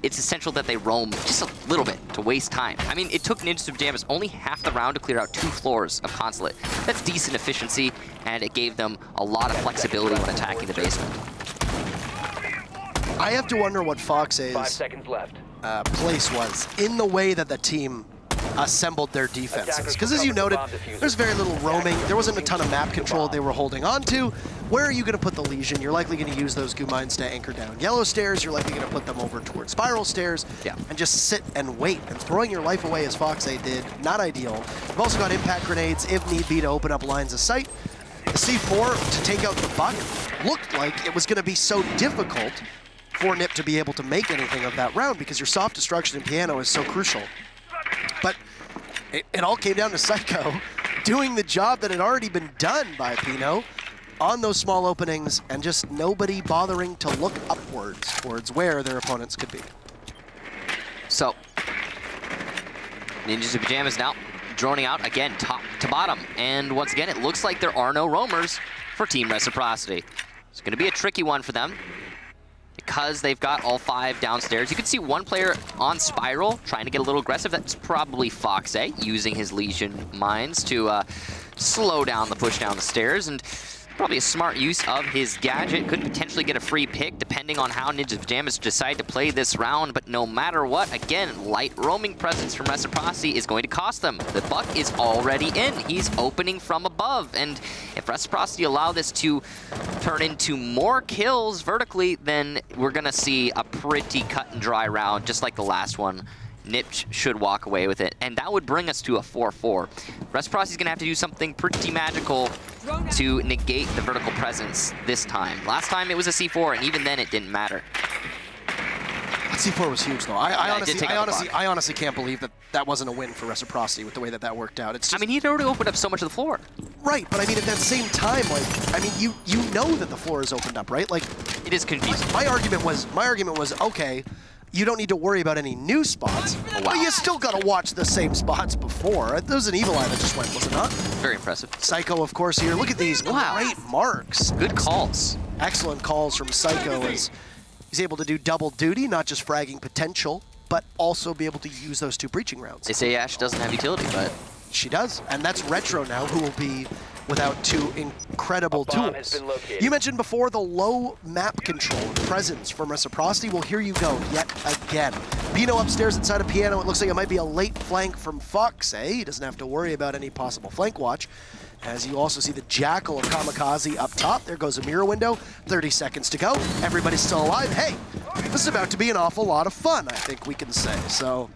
[SPEAKER 2] it's essential that they roam just a little bit to waste time. I mean, it took Ninjas in Pyjamas only half the round to clear out 2 floors of Consulate. That's decent efficiency, and it gave them a lot of flexibility when attacking the basement.
[SPEAKER 1] I have to wonder what Fox's
[SPEAKER 3] 5 seconds left.
[SPEAKER 1] place was in the way that the team assembled their defenses. Because as you noted, there's very little roaming. There wasn't a ton of map control they were holding on to. Where are you going to put the Legion? You're likely going to use those goo mines to anchor down yellow stairs. You're likely going to put them over towards spiral stairs and just sit and wait. And throwing your life away as Fox-A did, not ideal. You've also got impact grenades if need be to open up lines of sight. The C4 to take out the Buck looked like it was going to be so difficult for Nip to be able to make anything of that round because your soft destruction in piano is so crucial. But it all came down to Psycho doing the job that had already been done by Pino on those small openings and just nobody bothering to look upwards towards where their opponents could be.
[SPEAKER 2] So, Ninjas in Pyjamas now droning out again, top to bottom. And once again, it looks like there are no roamers for Team Reciprocity. It's going to be a tricky one for them because they've got all 5 downstairs. You can see one player on Spiral trying to get a little aggressive. That's probably Fox-A using his Legion mines to slow down the push down the stairs. And probably a smart use of his gadget. Could potentially get a free pick depending on how Ninjas in Pyjamas decide to play this round. But no matter what, again, light roaming presence from Reciprocity is going to cost them. The Buck is already in. He's opening from above. And if Reciprocity allow this to turn into more kills vertically, then we're going to see a pretty cut and dry round, just like the last one. Nip should walk away with it, and that would bring us to a 4-4. Reciprocity's gonna have to do something pretty magical to negate the vertical presence this time. Last time it was a C4, and even then it didn't matter.
[SPEAKER 1] C4 was huge, though. I honestly can't believe that that wasn't a win for Reciprocity with the way that that worked out. It's just,
[SPEAKER 2] I mean, he'd already opened up so much of the floor.
[SPEAKER 1] Right, but I mean, at that same time, like, I mean, you know that the floor is opened up, right? Like,
[SPEAKER 2] it is confusing.
[SPEAKER 1] My argument was, okay, you don't need to worry about any new spots, but you still got to watch the same spots before. There was an Evil Eye that just went, was it not?
[SPEAKER 2] Very impressive.
[SPEAKER 1] Psycho, of course, here. Look at these great marks.
[SPEAKER 2] Good calls.
[SPEAKER 1] Excellent calls from Psycho as he's able to do double duty, not just fragging potential, but also be able to use those 2 breaching rounds.
[SPEAKER 2] They say Ash doesn't have utility, but
[SPEAKER 1] she does, and that's Retro now, who will be without 2 incredible tools. You mentioned before the low map control and presence from Reciprocity. Well, here you go, yet again. Pino upstairs inside a piano. It looks like it might be a late flank from Fox-A. He doesn't have to worry about any possible flank watch. As you also see the Jackal of Kamikaze up top. There goes a mirror window. 30 seconds to go. Everybody's still alive. Hey, this is about to be an awful lot of fun, I think we can say. So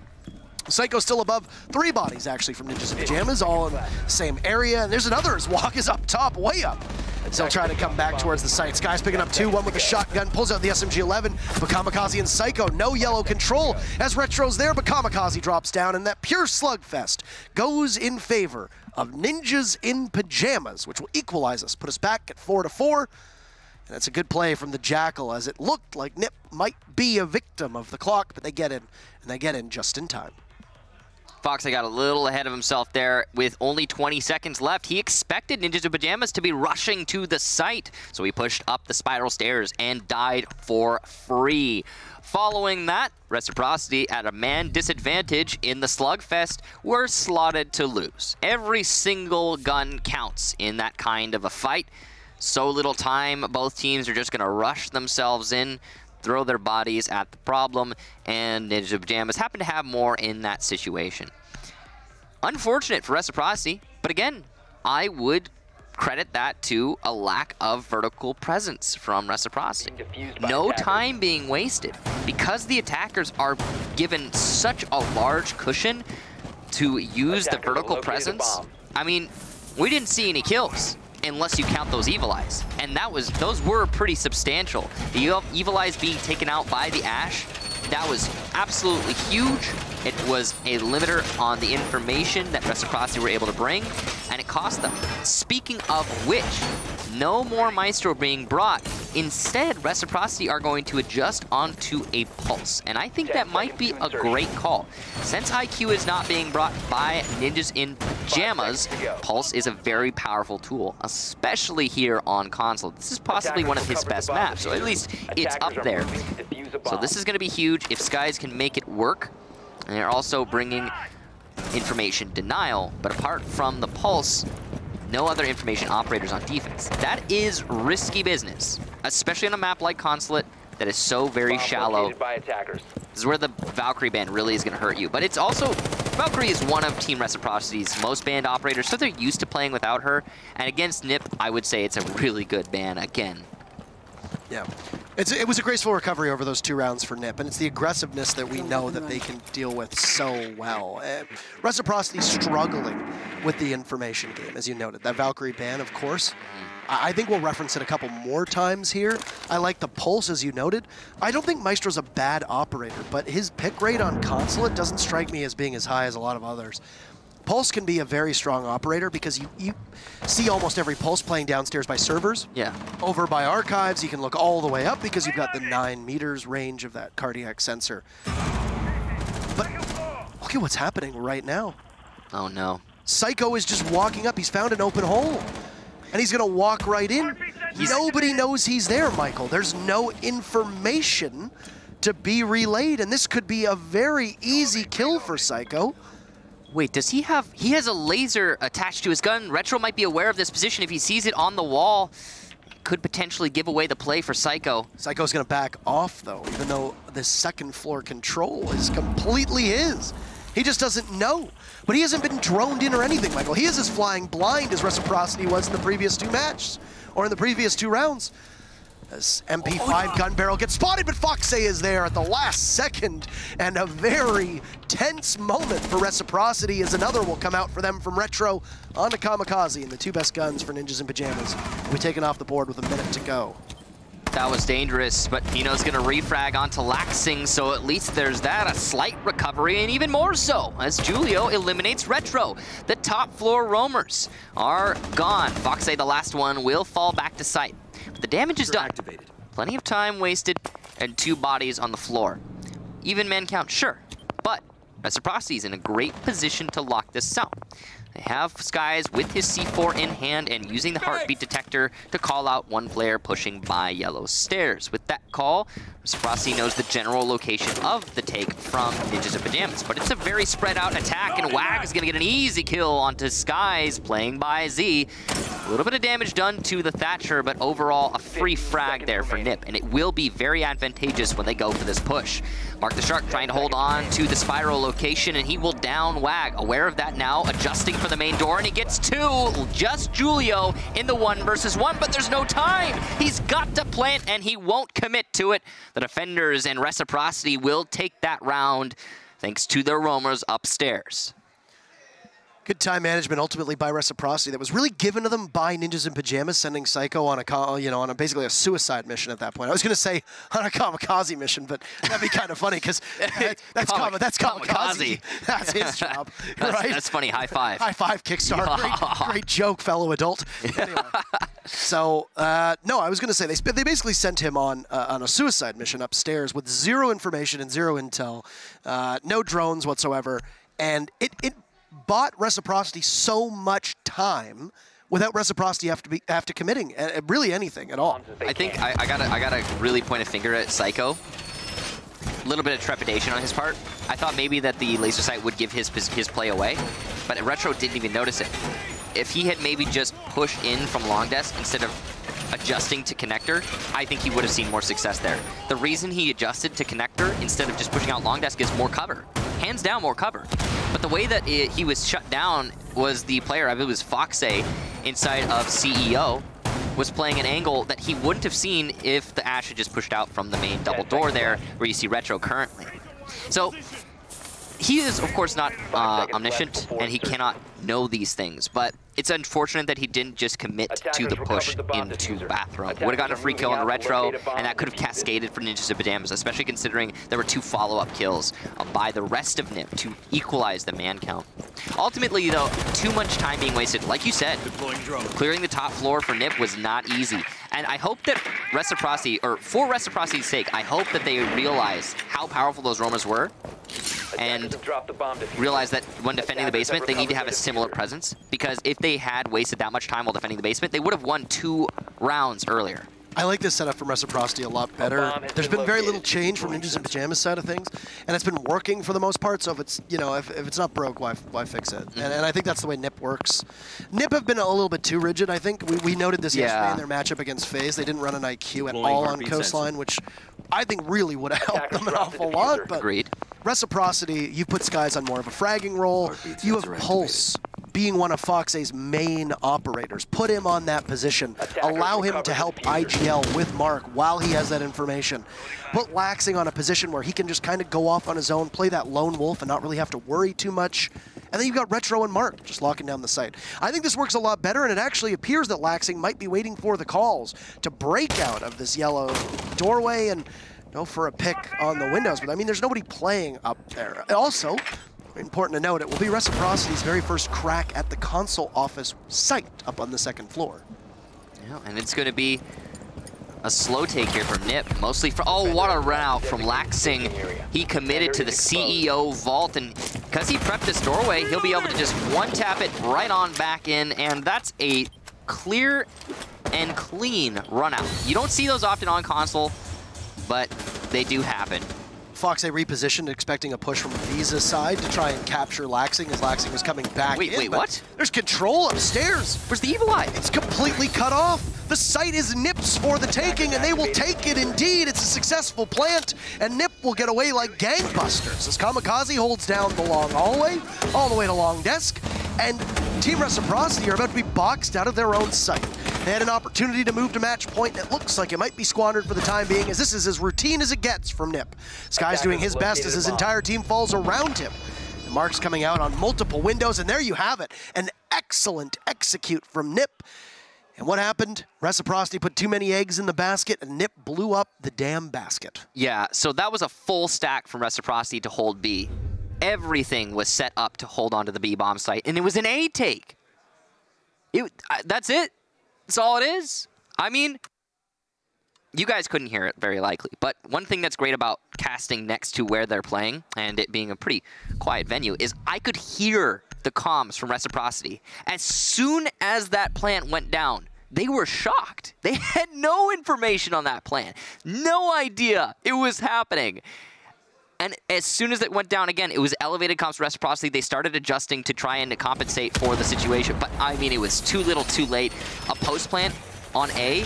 [SPEAKER 1] Psycho's still above 3 bodies, actually, from Ninjas in Pyjamas, all in the same area. And there's another. His walk is up top, way up. And still trying to come back towards the site. Sky's picking up 2, one with a shotgun, pulls out the SMG-11, but Kamikaze and Psycho, no yellow control as Retro's there, but Kamikaze drops down, and that pure slugfest goes in favor of Ninjas in Pyjamas, which will equalize us, put us back at 4-4. And that's a good play from the Jackal, as it looked like Nip might be a victim of the clock, but they get in, and they get in just in time.
[SPEAKER 2] Fox got a little ahead of himself there with only 20 seconds left. He expected Ninjas in Pyjamas to be rushing to the site, so he pushed up the spiral stairs and died for free. Following that, Reciprocity at a man disadvantage in the slugfest were slotted to lose. Every single gun counts in that kind of a fight. So little time, both teams are just going to rush themselves in, throw their bodies at the problem, and Ninja Pyjamas happen to have more in that situation. Unfortunate for Reciprocity, but again, I would credit that to a lack of vertical presence from Reciprocity. No time being wasted. Because the attackers are given such a large cushion to use the vertical presence, I mean, we didn't see any kills unless you count those Evil Eyes. And those were pretty substantial. The Evil Eyes being taken out by the Ash That was absolutely huge. It was a limiter on the information that Reciprocity were able to bring, and it cost them. Speaking of which, no more Maestro being brought. Instead, Reciprocity are going to adjust onto a Pulse, and I think that might be a great call. Since IQ is not being brought by Ninjas in Pyjamas, Pulse is a very powerful tool, especially here on console. This is possibly one of his best maps, so at least it's up there. So this is going to be huge if Skies can make it work. And they're also bringing information denial, but apart from the Pulse, no other information operators on defense. That is risky business, especially on a map like Consulate that is so very shallow. This is where the Valkyrie ban really is going to hurt you. But it's also, Valkyrie is one of Team Reciprocity's most banned operators, so they're used to playing without her. And against Nip, I would say it's a really good ban again.
[SPEAKER 1] Yeah. It was a graceful recovery over those 2 rounds for Nip, and it's the aggressiveness that we know that they can deal with so well. Reciprocity struggling with the information game, as you noted. That Valkyrie ban, of course. I think we'll reference it a couple more times here. I like the Pulse, as you noted. I don't think Maestro's a bad operator, but his pick rate on Consulate doesn't strike me as being as high as a lot of others. Pulse can be a very strong operator because you see almost every Pulse playing downstairs by servers.
[SPEAKER 2] Yeah.
[SPEAKER 1] Over by archives, you can look all the way up because you've got the 9 meters range of that cardiac sensor. But look at what's happening right now.
[SPEAKER 2] Oh no.
[SPEAKER 1] Psycho is just walking up. He's found an open hole. And he's going to walk right in. Nobody knows he's there, Michael. There's no information to be relayed, and this could be a very easy kill for Psycho.
[SPEAKER 2] Wait, does he has a laser attached to his gun. Retro might be aware of this position. If he sees it on the wall, it could potentially give away the play for Psycho.
[SPEAKER 1] Psycho's gonna back off though, even though the second floor control is completely his. He just doesn't know. But he hasn't been droned in or anything, Michael. He is as flying blind as Reciprocity was in the previous 2 matches, or in the previous 2 rounds. As MP5 gun barrel gets spotted, but Foxay is there at the last second, and a very tense moment for Reciprocity as another will come out for them from Retro onto Kamikaze, and the 2 best guns for Ninjas in Pyjamas will be taken off the board with a minute to go.
[SPEAKER 2] That was dangerous, but Nino's going to refrag onto Laxing, so at least there's that, a slight recovery, and even more so, as Julio eliminates Retro. The top floor roamers are gone. Foxay, the last one, will fall back to site. But the damage is done. Plenty of time wasted, and 2 bodies on the floor. Even man count, sure, but Reciprocity is in a great position to lock this out. They have Skies with his C4 in hand and using the heartbeat detector to call out one player pushing by yellow stairs. With that call, Reciprocity knows the general location of the take from Ninjas in Pyjamas, but it's a very spread out attack, and Wag is going to get an easy kill onto Skies playing by Z. A little bit of damage done to the Thatcher, but overall a free frag there for Nip, and it will be very advantageous when they go for this push. Mark the Shark trying to hold on to the spiral location, and he will down Wag. Aware of that now, adjusting for the main door, and he gets 2. Just Julio in the 1 versus 1, but there's no time. He's got to plant, and he won't commit to it. The defenders and Reciprocity will take that round thanks to their roamers upstairs.
[SPEAKER 1] Good time management ultimately by Reciprocity that was really given to them by Ninjas in Pyjamas, sending Psycho on a basically a suicide mission at that point. I was going to say on a kamikaze mission, but that'd be kind of funny because that's kamikaze. That's his job, right?
[SPEAKER 2] That's funny. High five.
[SPEAKER 1] High five, Kickstarter. Great joke, fellow adult. Anyway, so no, I was going to say they basically sent him on a suicide mission upstairs with 0 information and 0 intel, no drones whatsoever, and it bought Reciprocity so much time without Reciprocity after committing really anything at all.
[SPEAKER 2] I think I gotta really point a finger at Psycho. A little bit of trepidation on his part. I thought maybe that the laser sight would give his play away, but Retro didn't even notice it. If he had maybe just pushed in from long desk instead of adjusting to connector, I think he would have seen more success there. The reason he adjusted to connector instead of just pushing out long desk is more cover. Hands down, more cover. But the way that he was shut down was the player, I believe it was Foxay, inside of CEO, was playing an angle that he wouldn't have seen if the Ash had just pushed out from the main double door there, where you see Retro currently. So he is, of course, not omniscient, and he cannot know these things, but it's unfortunate that he didn't just commit to the push into Bathroom. Would have gotten a free kill on the Retro, and that could have cascaded for Ninjas and Pyjamas, especially considering there were 2 follow-up kills by the rest of NiP to equalize the man count. Ultimately, though, too much time being wasted. Like you said, clearing the top floor for NiP was not easy. And I hope that Reciprocity, or for Reciprocity's sake, I hope that they realize how powerful those roamers were and realize that when defending the basement, they need to have a similar presence, because if they had wasted that much time while defending the basement, they would have won 2 rounds earlier.
[SPEAKER 1] I like this setup from Reciprocity a lot better. There's been very little change from Ninjas and Pyjamas side of things, and it's been working for the most part. So if it's, you know, if it's not broke, why fix it? And I think that's the way NiP works. NiP have been a little bit too rigid. I think we noted this yesterday in their matchup against FaZe. They didn't run an IQ at all on Coastline, which I think really would have helped them an awful lot. But
[SPEAKER 2] Agreed.
[SPEAKER 1] Reciprocity, you've put Skies on more of a fragging role. You have Pulse being one of Fox's main operators. Put him on that position. Allow him to help IGL with Mark while he has that information. Put Laxing on a position where he can just kind of go off on his own, play that lone wolf and not really have to worry too much. And then you've got Retro and Mark just locking down the site. I think this works a lot better, and it actually appears that Laxing might be waiting for the calls to break out of this yellow doorway and go for a pick on the windows. But I mean, there's nobody playing up there. Also, important to note, it will be Reciprocity's very first crack at the console office site up on the 2nd floor.
[SPEAKER 2] Yeah, and it's going to be a slow take here from NiP, mostly for, oh, what a run out from Laxing. He committed to the CEO vault, and because he prepped this doorway, he'll be able to just one-tap it right on back in, and that's a clear and clean run out. You don't see those often on console, but they do happen.
[SPEAKER 1] Fox repositioned, expecting a push from Visa's side to try and capture Laxing as Laxing was coming back in.
[SPEAKER 2] Wait, what?
[SPEAKER 1] There's control upstairs.
[SPEAKER 2] Where's the Evil Eye?
[SPEAKER 1] It's completely cut off. The site is NiP's for the taking, and they will take it indeed. It's a successful plant, and NiP will get away like gangbusters as Kamikaze holds down the long hallway, all the way to long desk, and Team Reciprocity are about to be boxed out of their own site. They had an opportunity to move to match point, and it looks like it might be squandered for the time being, as this is as routine as it gets from NiP. Sky's doing his best as his entire team falls around him. And Mark's coming out on multiple windows, and there you have it. An excellent execute from NiP. And what happened? Reciprocity put too many eggs in the basket, and NiP blew up the damn basket.
[SPEAKER 2] Yeah, so that was a full stack from Reciprocity to hold B. Everything was set up to hold on to the B bomb site, and it was an A take. That's it. That's all it is. I mean, you guys couldn't hear it very likely, but one thing that's great about casting next to where they're playing, and it being a pretty quiet venue, is I could hear the comms from Reciprocity. As soon as that plant went down, they were shocked. They had no information on that plant. No idea it was happening. And as soon as it went down again, it was elevated comms Reciprocity. They started adjusting to try and compensate for the situation. But I mean, it was too little too late. A post plant on A,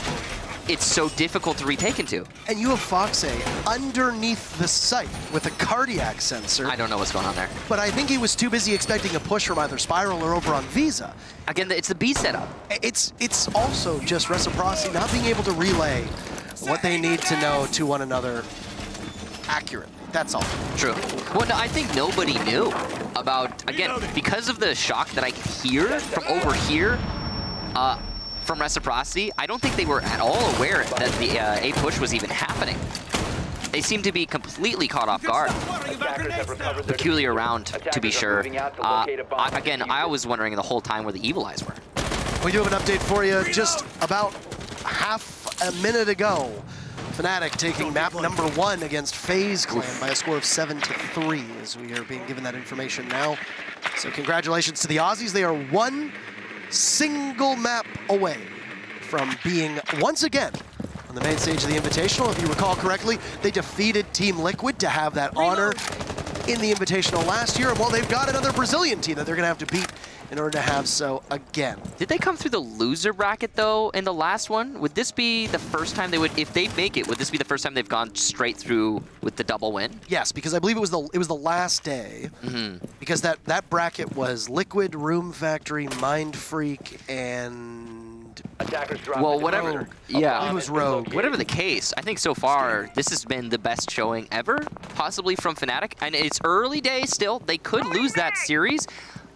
[SPEAKER 2] it's so difficult to retake into. And
[SPEAKER 1] you have Fox underneath the site with a cardiac sensor.
[SPEAKER 2] I don't know what's going on there.
[SPEAKER 1] But I think he was too busy expecting a push from either Spiral or over on Visa.
[SPEAKER 2] Again, it's the B setup.
[SPEAKER 1] It's also just Reciprocity not being able to relay what they need to know to one another accurately. That's all.
[SPEAKER 2] True. Well, I think nobody knew about, again, because of the shock that I could hear from over here from Reciprocity, I don't think they were at all aware that the A push was even happening. They seem to be completely caught off guard. Peculiar round, to be sure. Again, I was wondering the whole time where the Evil Eyes were.
[SPEAKER 1] We do have an update for you just about half a minute ago. Fnatic taking map number 1 against FaZe Clan by a score of 7-3 as we are being given that information now. So congratulations to the Aussies. They are one single map away from being once again on the main stage of the Invitational. If you recall correctly, they defeated Team Liquid to have that honor in the Invitational last year. And well, they've got another Brazilian team that they're going to have to beat in order to have so again.
[SPEAKER 2] Did they come through the loser bracket, though, in the last one? Would this be the first time they would, if they make it, would this be the first time they've gone straight through with the double win?
[SPEAKER 1] Yes, because I believe it was the last day. Because that bracket was Liquid, Room Factory, Mind Freak, and
[SPEAKER 2] Well, whatever. Yeah.
[SPEAKER 1] He was rogue.
[SPEAKER 2] Whatever the case, I think so far this has been the best showing ever, possibly from Fnatic. And it's early days still. They could lose that series.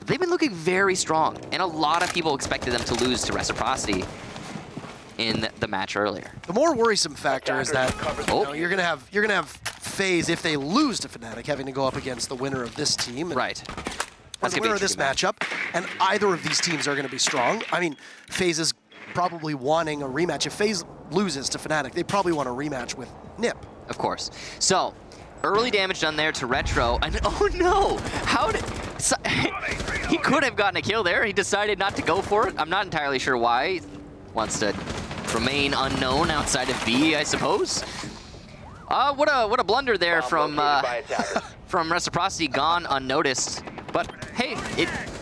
[SPEAKER 2] They've been looking very strong, and a lot of people expected them to lose to Reciprocity in the match earlier.
[SPEAKER 1] The more worrisome factor is that you're gonna have FaZe, if they lose to Fnatic, having to go up against the winner of this team.
[SPEAKER 2] Right.
[SPEAKER 1] Or the winner of this matchup, and either of these teams are going to be strong. I mean, FaZe is probably wanting a rematch. If FaZe loses to Fnatic, they probably want a rematch with Nip.
[SPEAKER 2] Of course. So, early damage done there to Retro, and oh no! How did... So, he could have gotten a kill there. He decided not to go for it. I'm not entirely sure why. Wants to remain unknown outside of B, I suppose. What a blunder there from Reciprocity, gone unnoticed. But hey,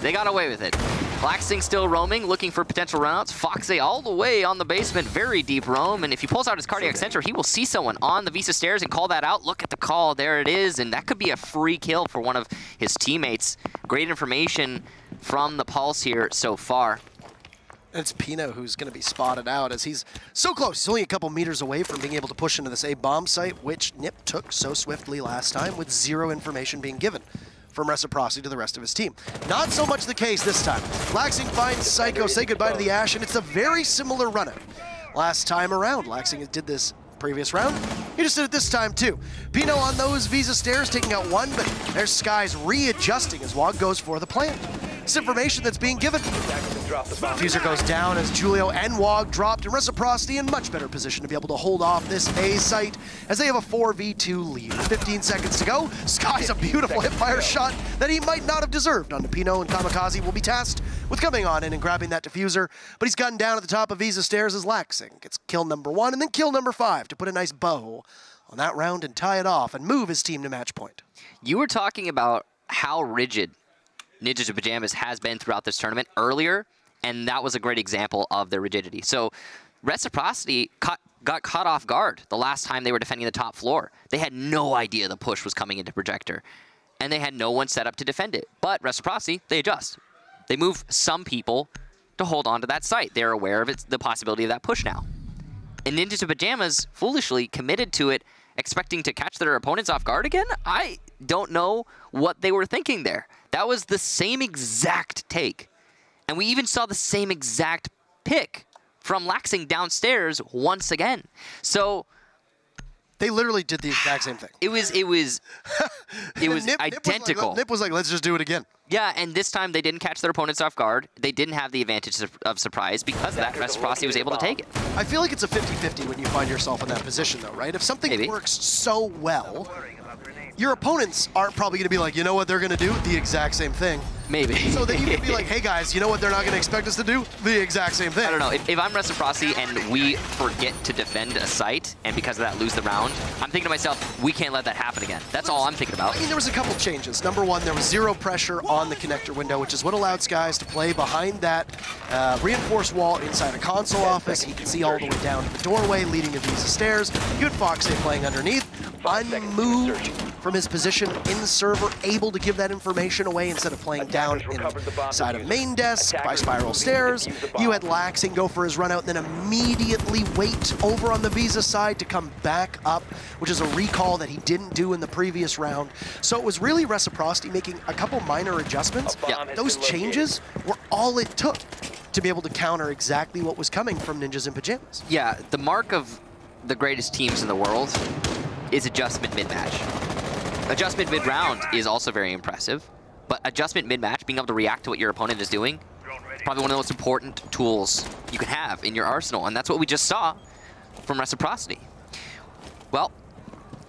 [SPEAKER 2] they got away with it. Blacksting still roaming, looking for potential runouts. Foxy all the way on the basement, very deep roam. And if he pulls out his cardiac sensor, he will see someone on the Visa stairs and call that out. Look at the call, there it is. And that could be a free kill for one of his teammates. Great information from the Pulse here so far.
[SPEAKER 1] And it's Pino who's going to be spotted out as he's so close. He's only a couple meters away from being able to push into this A-bomb site, which Nip took so swiftly last time with zero information being given from Reciprocity to the rest of his team. Not so much the case this time. Laxing finds Psycho, say goodbye to the Ash, and it's a very similar run-out. Last time around, Laxing did this previous round. He just did it this time too. Pino on those Visa stairs taking out one, but there's Sky's readjusting as Wog goes for the plant. This information that's being given. Diffuser goes down as Julio and Wog dropped, and Reciprocity in much better position to be able to hold off this A site as they have a 4v2 lead. 15 seconds to go. Sky's a beautiful hipfire shot that he might not have deserved onto Pino, and Kamikaze will be tasked with coming on in and grabbing that diffuser, but he's gunned down at the top of Visa stairs as Laxing gets kill number 1 and then kill number 5 to put a nice bow on that round and tie it off and move his team to match point.
[SPEAKER 2] You were talking about how rigid Ninjas in Pyjamas has been throughout this tournament earlier, and that was a great example of their rigidity. So Reciprocity got caught off guard the last time they were defending the top floor. They had no idea the push was coming into Projector, and they had no one set up to defend it. But Reciprocity, they adjust. They move some people to hold on to that site. They're aware of the possibility of that push now. And Ninjas in Pyjamas foolishly committed to it, expecting to catch their opponents off guard again? I don't know what they were thinking there. That was the same exact take. And we even saw the same exact pick from Laxing downstairs once again. So
[SPEAKER 1] they literally did the exact same thing.
[SPEAKER 2] It was identical.
[SPEAKER 1] Nip was like, let's just do it again.
[SPEAKER 2] Yeah, and this time they didn't catch their opponents off guard. They didn't have the advantage of surprise because of that. Reciprocity was able to take it.
[SPEAKER 1] I feel like it's a 50-50 when you find yourself in that position, though, right? If something works so well, your opponents aren't probably going to be like, you know what they're going to do? The exact same thing.
[SPEAKER 2] Maybe.
[SPEAKER 1] So then you can be like, hey guys, you know what they're not going to expect us to do? The exact same thing.
[SPEAKER 2] I don't know. If I'm Reciprocity and we forget to defend a site and because of that lose the round, I'm thinking to myself, we can't let that happen again. That's all I'm thinking about.
[SPEAKER 1] I mean, there was a couple changes. Number one, there was zero pressure on the connector window, which is what allowed Skies to play behind that reinforced wall inside a console office. He could see all the way down to the doorway leading to Visa stairs. You had Foxy playing underneath, unmoved from his position in the server, able to give that information away instead of playing down inside of main desk by spiral stairs. You had Laxing go for his run out and then immediately wait over on the Visa side to come back up, which is a recall that he didn't do in the previous round. So it was really Reciprocity making a couple minor adjustments. Those changes were all it took to be able to counter exactly what was coming from Ninjas in Pyjamas.
[SPEAKER 2] Yeah, the mark of the greatest teams in the world is adjustment mid-match. Adjustment mid-round is also very impressive, but adjustment mid-match, being able to react to what your opponent is doing, is probably one of the most important tools you can have in your arsenal, and that's what we just saw from Reciprocity. Well,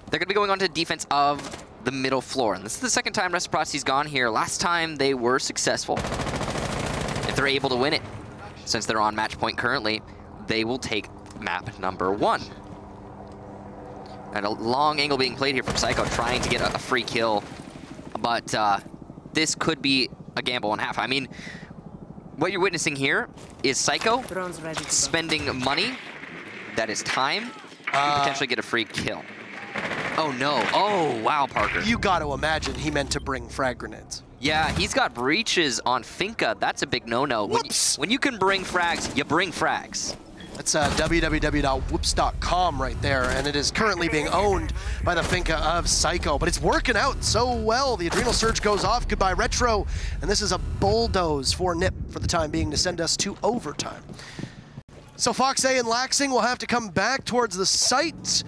[SPEAKER 2] they're going to be going on to the defense of the middle floor, and this is the second time Reciprocity's gone here. Last time they were successful. If they're able to win it, since they're on match point currently, they will take map number 1. And a long angle being played here from Psycho, trying to get a free kill. But this could be a gamble and a half. I mean, what you're witnessing here is Psycho spending money, that is time, to potentially get a free kill. Oh no. Oh, wow, Parker.
[SPEAKER 1] You got to imagine he meant to bring frag grenades.
[SPEAKER 2] Yeah, he's got breaches on Finca. That's a big no-no. When you can bring frags, you bring frags.
[SPEAKER 1] That's www.whoops.com right there, and it is currently being owned by the Finca of Psycho, but it's working out so well. The Adrenal Surge goes off, goodbye Retro, and this is a bulldoze for Nip for the time being to send us to overtime. So Fox A and Laxing will have to come back towards the site.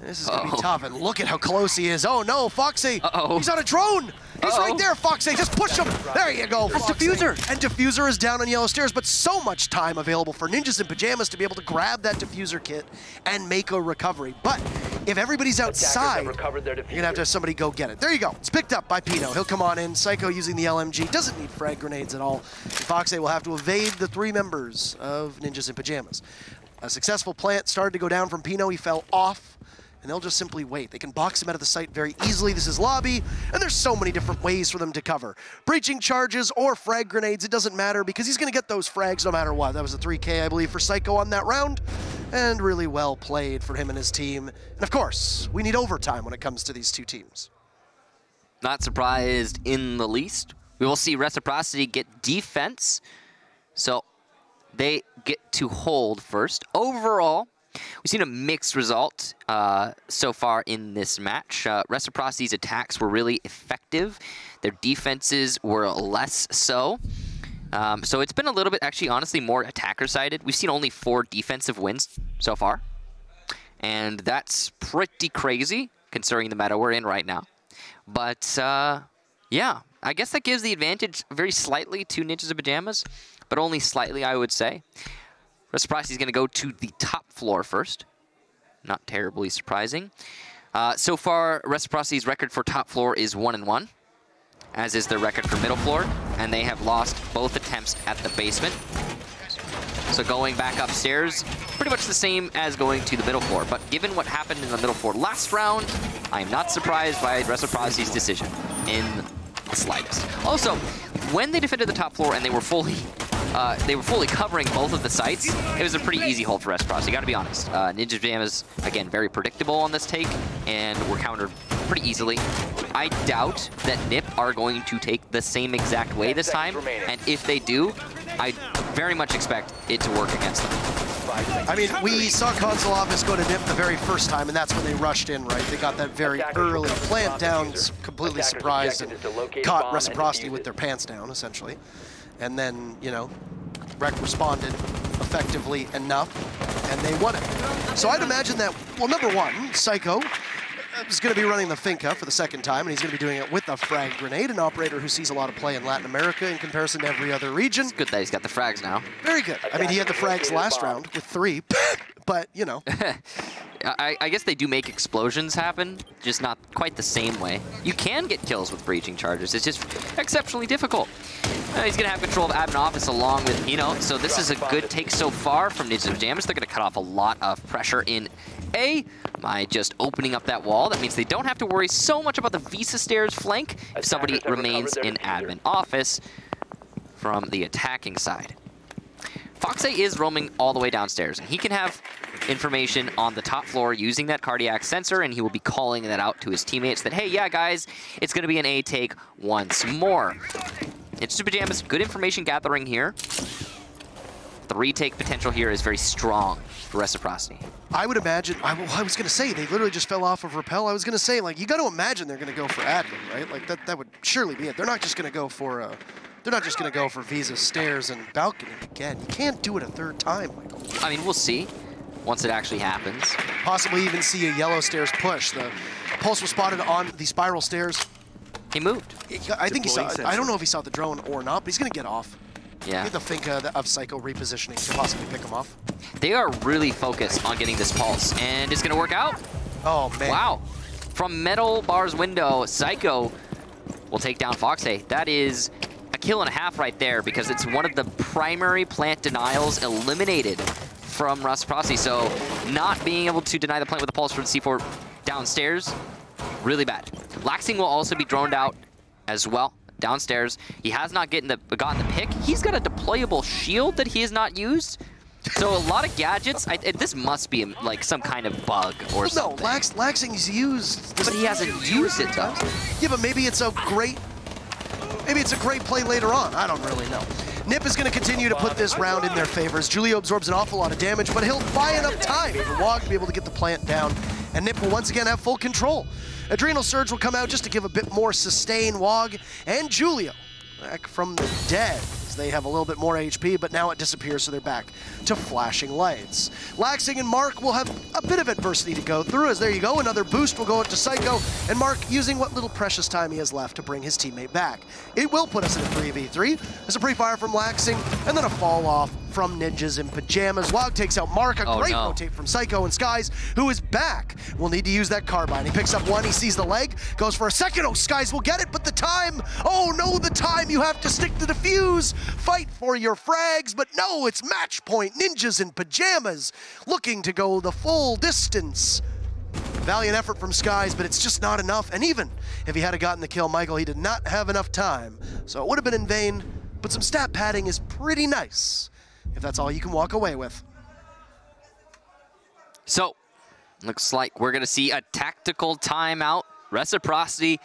[SPEAKER 1] This is going to be tough, and look at how close he is. Oh no, Fox A, he's on a drone! He's right there, Fox A, just push him! There you go, Fox A.
[SPEAKER 2] Diffuser!
[SPEAKER 1] And Diffuser is down on yellow stairs, but so much time available for Ninjas in Pyjamas to be able to grab that Diffuser kit and make a recovery. But if everybody's outside, you're going to have somebody go get it. There you go, it's picked up by Pino. He'll come on in, Psycho using the LMG, doesn't need frag grenades at all. And Fox A will have to evade the 3 members of Ninjas in Pyjamas. A successful plant started to go down from Pino, he fell off. And they'll just simply wait. They can box him out of the site very easily. This is lobby, and there's so many different ways for them to cover. Breaching charges or frag grenades, it doesn't matter because he's going to get those frags no matter what. That was a 3K, I believe, for Psycho on that round, and really well played for him and his team. And of course, we need overtime when it comes to these two teams.
[SPEAKER 2] Not surprised in the least. We will see Reciprocity get defense, so they get to hold first. Overall, we've seen a mixed result so far in this match. Reciprocity's attacks were really effective. Their defenses were less so. So it's been a little bit, actually, honestly, more attacker-sided. We've seen only 4 defensive wins so far. And that's pretty crazy, considering the meta we're in right now. But, yeah, I guess that gives the advantage very slightly to Ninjas in Pyjamas, but only slightly, I would say. Reciprocity is going to go to the top floor first. Not terribly surprising. So far, Reciprocity's record for top floor is 1-1, as is their record for middle floor, and they have lost both attempts at the basement. So going back upstairs, pretty much the same as going to the middle floor. But given what happened in the middle floor last round, I am not surprised by Reciprocity's decision in the slightest. Also, when they defended the top floor and they were fully covering both of the sites, it was a pretty easy hold for Reciprocity, gotta be honest. Ninja Pyjamas, again, very predictable on this take, and were countered pretty easily. I doubt that Nip are going to take the same exact way this time, and if they do, I very much expect it to work against them.
[SPEAKER 1] I mean, we saw Console Office go to Nip the very first time, and that's when they rushed in, right? They got that very early plant down, completely surprised, and caught Reciprocity with their pants down, essentially. And then, you know, Rec responded effectively enough, and they won it. So I'd imagine that, well, number one, Psycho is going to be running the Finca for the second time, and he's going to be doing it with a frag grenade, an operator who sees a lot of play in Latin America in comparison to every other region.
[SPEAKER 2] It's good that he's got the frags now.
[SPEAKER 1] Very good. I mean, he had the frags last round with 3, but, you know.
[SPEAKER 2] I guess they do make explosions happen, just not quite the same way. You can get kills with breaching charges. It's just exceptionally difficult. He's going to have control of admin office along with Pino, so this is a good take so far from Ninjas in Pyjamas. They're going to cut off a lot of pressure in A by just opening up that wall. That means they don't have to worry so much about the Visa Stairs flank if somebody remains in admin office from the attacking side. Fox A is roaming all the way downstairs, and he can have information on the top floor using that cardiac sensor, and he will be calling that out to his teammates that, hey, yeah, guys, it's going to be an A take once more. It's Ninjas in Pyjamas, good information gathering here. The retake potential here is very strong for Reciprocity.
[SPEAKER 1] I would imagine, I was going to say, they literally just fell off of Rappel. I was going to say, like, you got to imagine they're going to go for admin, right? Like, that would surely be it. They're not just going to go for... They're not just going to go for Visa Stairs and Balcony again. You can't do it a third time, Michael.
[SPEAKER 2] I mean, we'll see once it actually happens.
[SPEAKER 1] Possibly even see a yellow stairs push. The Pulse was spotted on the spiral stairs.
[SPEAKER 2] He moved.
[SPEAKER 1] I think he saw it. I don't know if he saw the drone or not, but he's going to get off.
[SPEAKER 2] Yeah.
[SPEAKER 1] The Finca of Psycho repositioning to possibly pick him off.
[SPEAKER 2] They are really focused on getting this Pulse, and it's going to work out.
[SPEAKER 1] Oh, man.
[SPEAKER 2] Wow. From Metal Bar's window, Psycho will take down Fox A. That is a kill and a half right there because it's one of the primary plant denials eliminated from Reciprocity. So not being able to deny the plant with the Pulse from C4 downstairs, really bad. Laxing will also be droned out as well downstairs. He has not gotten the pick. He's got a deployable shield that he has not used. So a lot of gadgets. This must be like some kind of bug or something.
[SPEAKER 1] No, Laxing's used this.
[SPEAKER 2] But he hasn't used it though.
[SPEAKER 1] Yeah, but maybe it's a great play later on. I don't really know. Nip is going to continue to put this round in their favor as Julio absorbs an awful lot of damage, but he'll buy enough time for Wog to be able to get the plant down, and Nip will once again have full control. Adrenal Surge will come out just to give a bit more sustain. Wog and Julio back from the dead. They have a little bit more HP, but now it disappears, so they're back to flashing lights. Laxing and Mark will have a bit of adversity to go through, as there you go, another boost will go out to Psycho, and Mark using what little precious time he has left to bring his teammate back. It will put us in a 3v3. There's a pre-fire from Laxing, and then a fall off from Ninjas in Pajamas. Wog takes out Mark, a great rotate from Psycho and Skies, who is back. Will need to use that carbine. He picks up one, he sees the leg, goes for a second. Oh, Skies will get it, but the time, oh no, the time, you have to stick to the fuse. Fight for your frags, but no, it's match point. Ninjas in Pajamas looking to go the full distance. Valiant effort from Skies, but it's just not enough. And even if he had gotten the kill, Michael, he did not have enough time. So it would have been in vain, but some stat padding is pretty nice, if that's all you can walk away with.
[SPEAKER 2] So, looks like we're going to see a tactical timeout. Reciprocity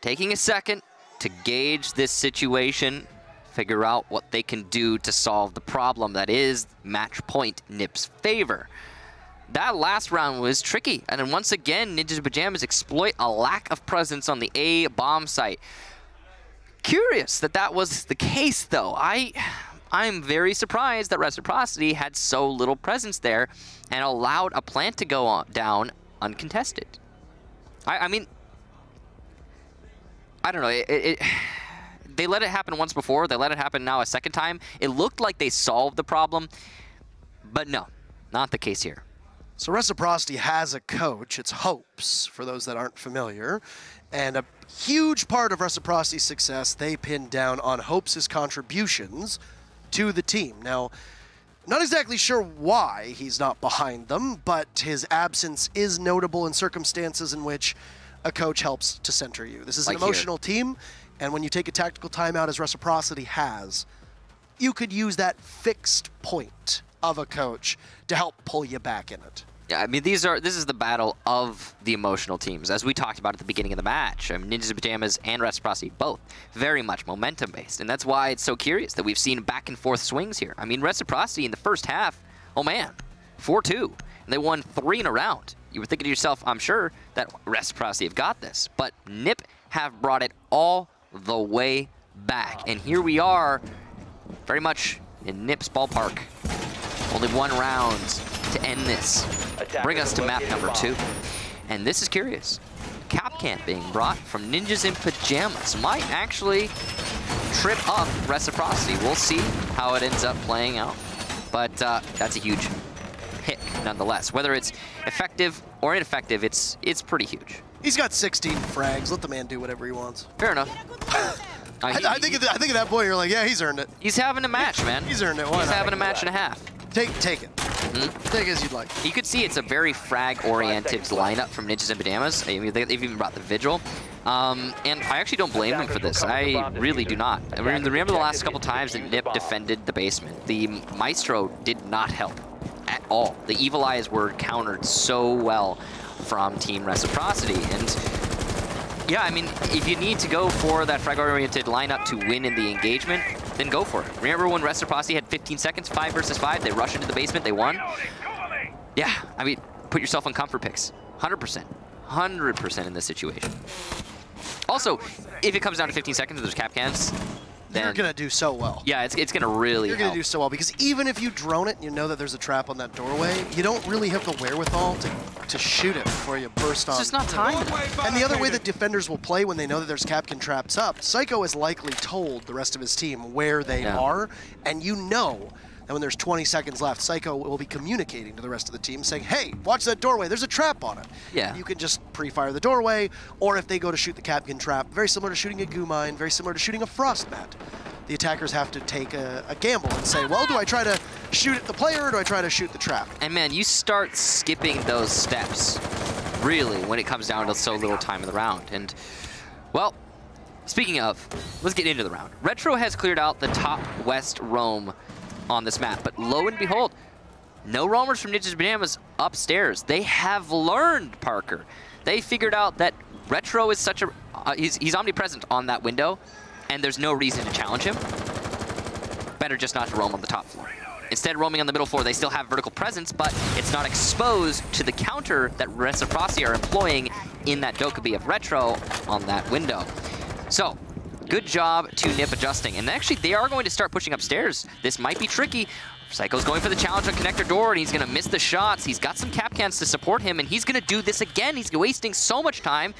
[SPEAKER 2] taking a second to gauge this situation, figure out what they can do to solve the problem that is match point Nip's favor. That last round was tricky, and then once again, Ninjas in Pajamas exploit a lack of presence on the A bomb site. Curious that was the case, though. I'm very surprised that Reciprocity had so little presence there and allowed a plant to go down uncontested. I mean, I don't know. They let it happen once before. They let it happen now a second time. It looked like they solved the problem, but no, not the case here.
[SPEAKER 1] So Reciprocity has a coach. It's Hopes, for those that aren't familiar. And a huge part of Reciprocity's success they pinned down on Hopes' contributions to the team. Now, not exactly sure why he's not behind them, but his absence is notable in circumstances in which a coach helps to center you. This is an emotional team, and when you take a tactical timeout as Reciprocity has, you could use that fixed point of a coach to help pull you back in it.
[SPEAKER 2] Yeah, I mean, this is the battle of the emotional teams, as we talked about at the beginning of the match. I mean, Ninjas in Pajamas and Reciprocity, both very much momentum-based, and that's why it's so curious that we've seen back-and-forth swings here. I mean, Reciprocity in the first half, oh man, 4-2, and they won 3 in a round. You were thinking to yourself, I'm sure, that Reciprocity have got this, but Nip have brought it all the way back, and here we are, very much in Nip's ballpark. Only 1 round to end this. Bring us to map number 2. And this is curious. Capcan being brought from Ninjas in Pajamas might actually trip up Reciprocity. We'll see how it ends up playing out. But that's a huge pick nonetheless. Whether it's effective or ineffective, it's pretty huge.
[SPEAKER 1] He's got 16 frags. Let the man do whatever he wants.
[SPEAKER 2] Fair enough.
[SPEAKER 1] I think at that point you're like, yeah, he's earned it.
[SPEAKER 2] He's having a match, man.
[SPEAKER 1] He's earned it.
[SPEAKER 2] He's having a match and a half.
[SPEAKER 1] Take it. Take it as you'd like.
[SPEAKER 2] You could see it's a very frag-oriented lineup from Ninjas in Pajamas. I mean, they've even brought the Vigil. And I actually don't blame them for this. I really do not. I mean, remember the last couple times that Nip defended the basement. The Maestro did not help at all. The Evil Eyes were countered so well from Team Reciprocity. And yeah, I mean, if you need to go for that frag-oriented lineup to win in the engagement, then go for it. Remember when Reciprocity had 15 seconds, 5 versus 5, they rushed into the basement, they won? Yeah, I mean, put yourself on comfort picks. 100%. 100% in this situation. Also, if it comes down to 15 seconds and there's Capcans, then
[SPEAKER 1] you're gonna do so well.
[SPEAKER 2] Yeah, it's gonna really
[SPEAKER 1] You're gonna do so well, because even if you drone it and you know that there's a trap on that doorway, you don't really have the wherewithal to shoot it before you burst on.
[SPEAKER 2] It's just not time.
[SPEAKER 1] And the other way that defenders will play when they know that there's Capcan traps up, Psycho has likely told the rest of his team where they are, and you know that when there's 20 seconds left, Psycho will be communicating to the rest of the team saying, hey, watch that doorway, there's a trap on it.
[SPEAKER 2] Yeah.
[SPEAKER 1] You can just pre-fire the doorway, or if they go to shoot the Capcan trap, very similar to shooting a goo mine, very similar to shooting a frost mat. The attackers have to take a gamble and say, well, do I try to shoot at the player or do I try to shoot the trap?
[SPEAKER 2] And man, you start skipping those steps, really, when it comes down to so little time in the round. And, well, speaking of, let's get into the round. Retro has cleared out the top west roam on this map. But lo and behold, no roamers from Ninjas and Pyjamas upstairs. They have learned, Parker. They figured out that Retro is such a... he's omnipresent on that window, and there's no reason to challenge him. Better just not to roam on the top floor. Instead, roaming on the middle floor, they still have vertical presence, but it's not exposed to the counter that Reciprocity are employing in that Dokkaebi of Retro on that window. So, good job to Nip adjusting. And actually, they are going to start pushing upstairs. This might be tricky. Psycho's going for the challenge on connector door, and he's going to miss the shots. He's got some cap cans to support him, and he's going to do this again. He's wasting so much time.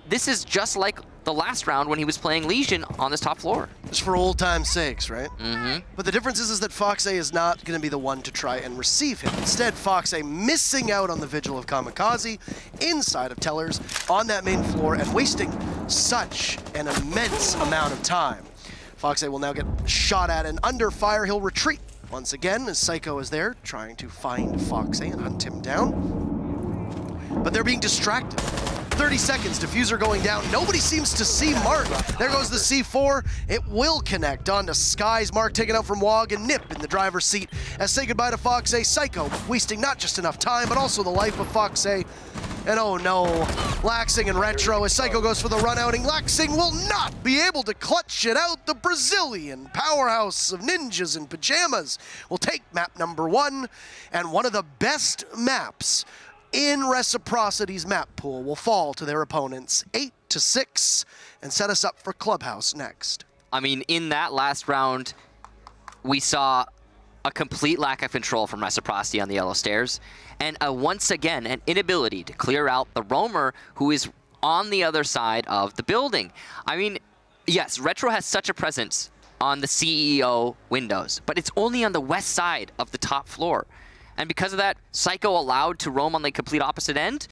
[SPEAKER 2] This is just like the last round when he was playing Legion on this top floor.
[SPEAKER 1] Just for old time's sakes, right?
[SPEAKER 2] Mm-hmm.
[SPEAKER 1] But the difference is that Fox A is not going to be the one to try and receive him. Instead, Fox A missing out on the Vigil of Kamikaze inside of Tellers on that main floor and wasting such an immense amount of time. Fox A will now get shot at and under fire. He'll retreat once again as Psycho is there trying to find Fox A and hunt him down. But they're being distracted. 30 seconds, diffuser going down. Nobody seems to see Mark. There goes the C4. It will connect onto Skies. Mark taken out from Wog and Nip in the driver's seat as say goodbye to Fox A. Psycho wasting not just enough time, but also the life of Fox A. And oh no, Laxing and Retro as Psycho goes for the run outing. Laxing will not be able to clutch it out. The Brazilian powerhouse of Ninjas and Pyjamas will take map number 1, and one of the best maps in Reciprocity's map pool will fall to their opponents 8-6 and set us up for Clubhouse next.
[SPEAKER 2] I mean, in that last round, we saw a complete lack of control from Reciprocity on the yellow stairs, and once again, an inability to clear out the roamer who is on the other side of the building. I mean, yes, Retro has such a presence on the CEO windows, but it's only on the west side of the top floor. And because of that, Psycho allowed to roam on the complete opposite end.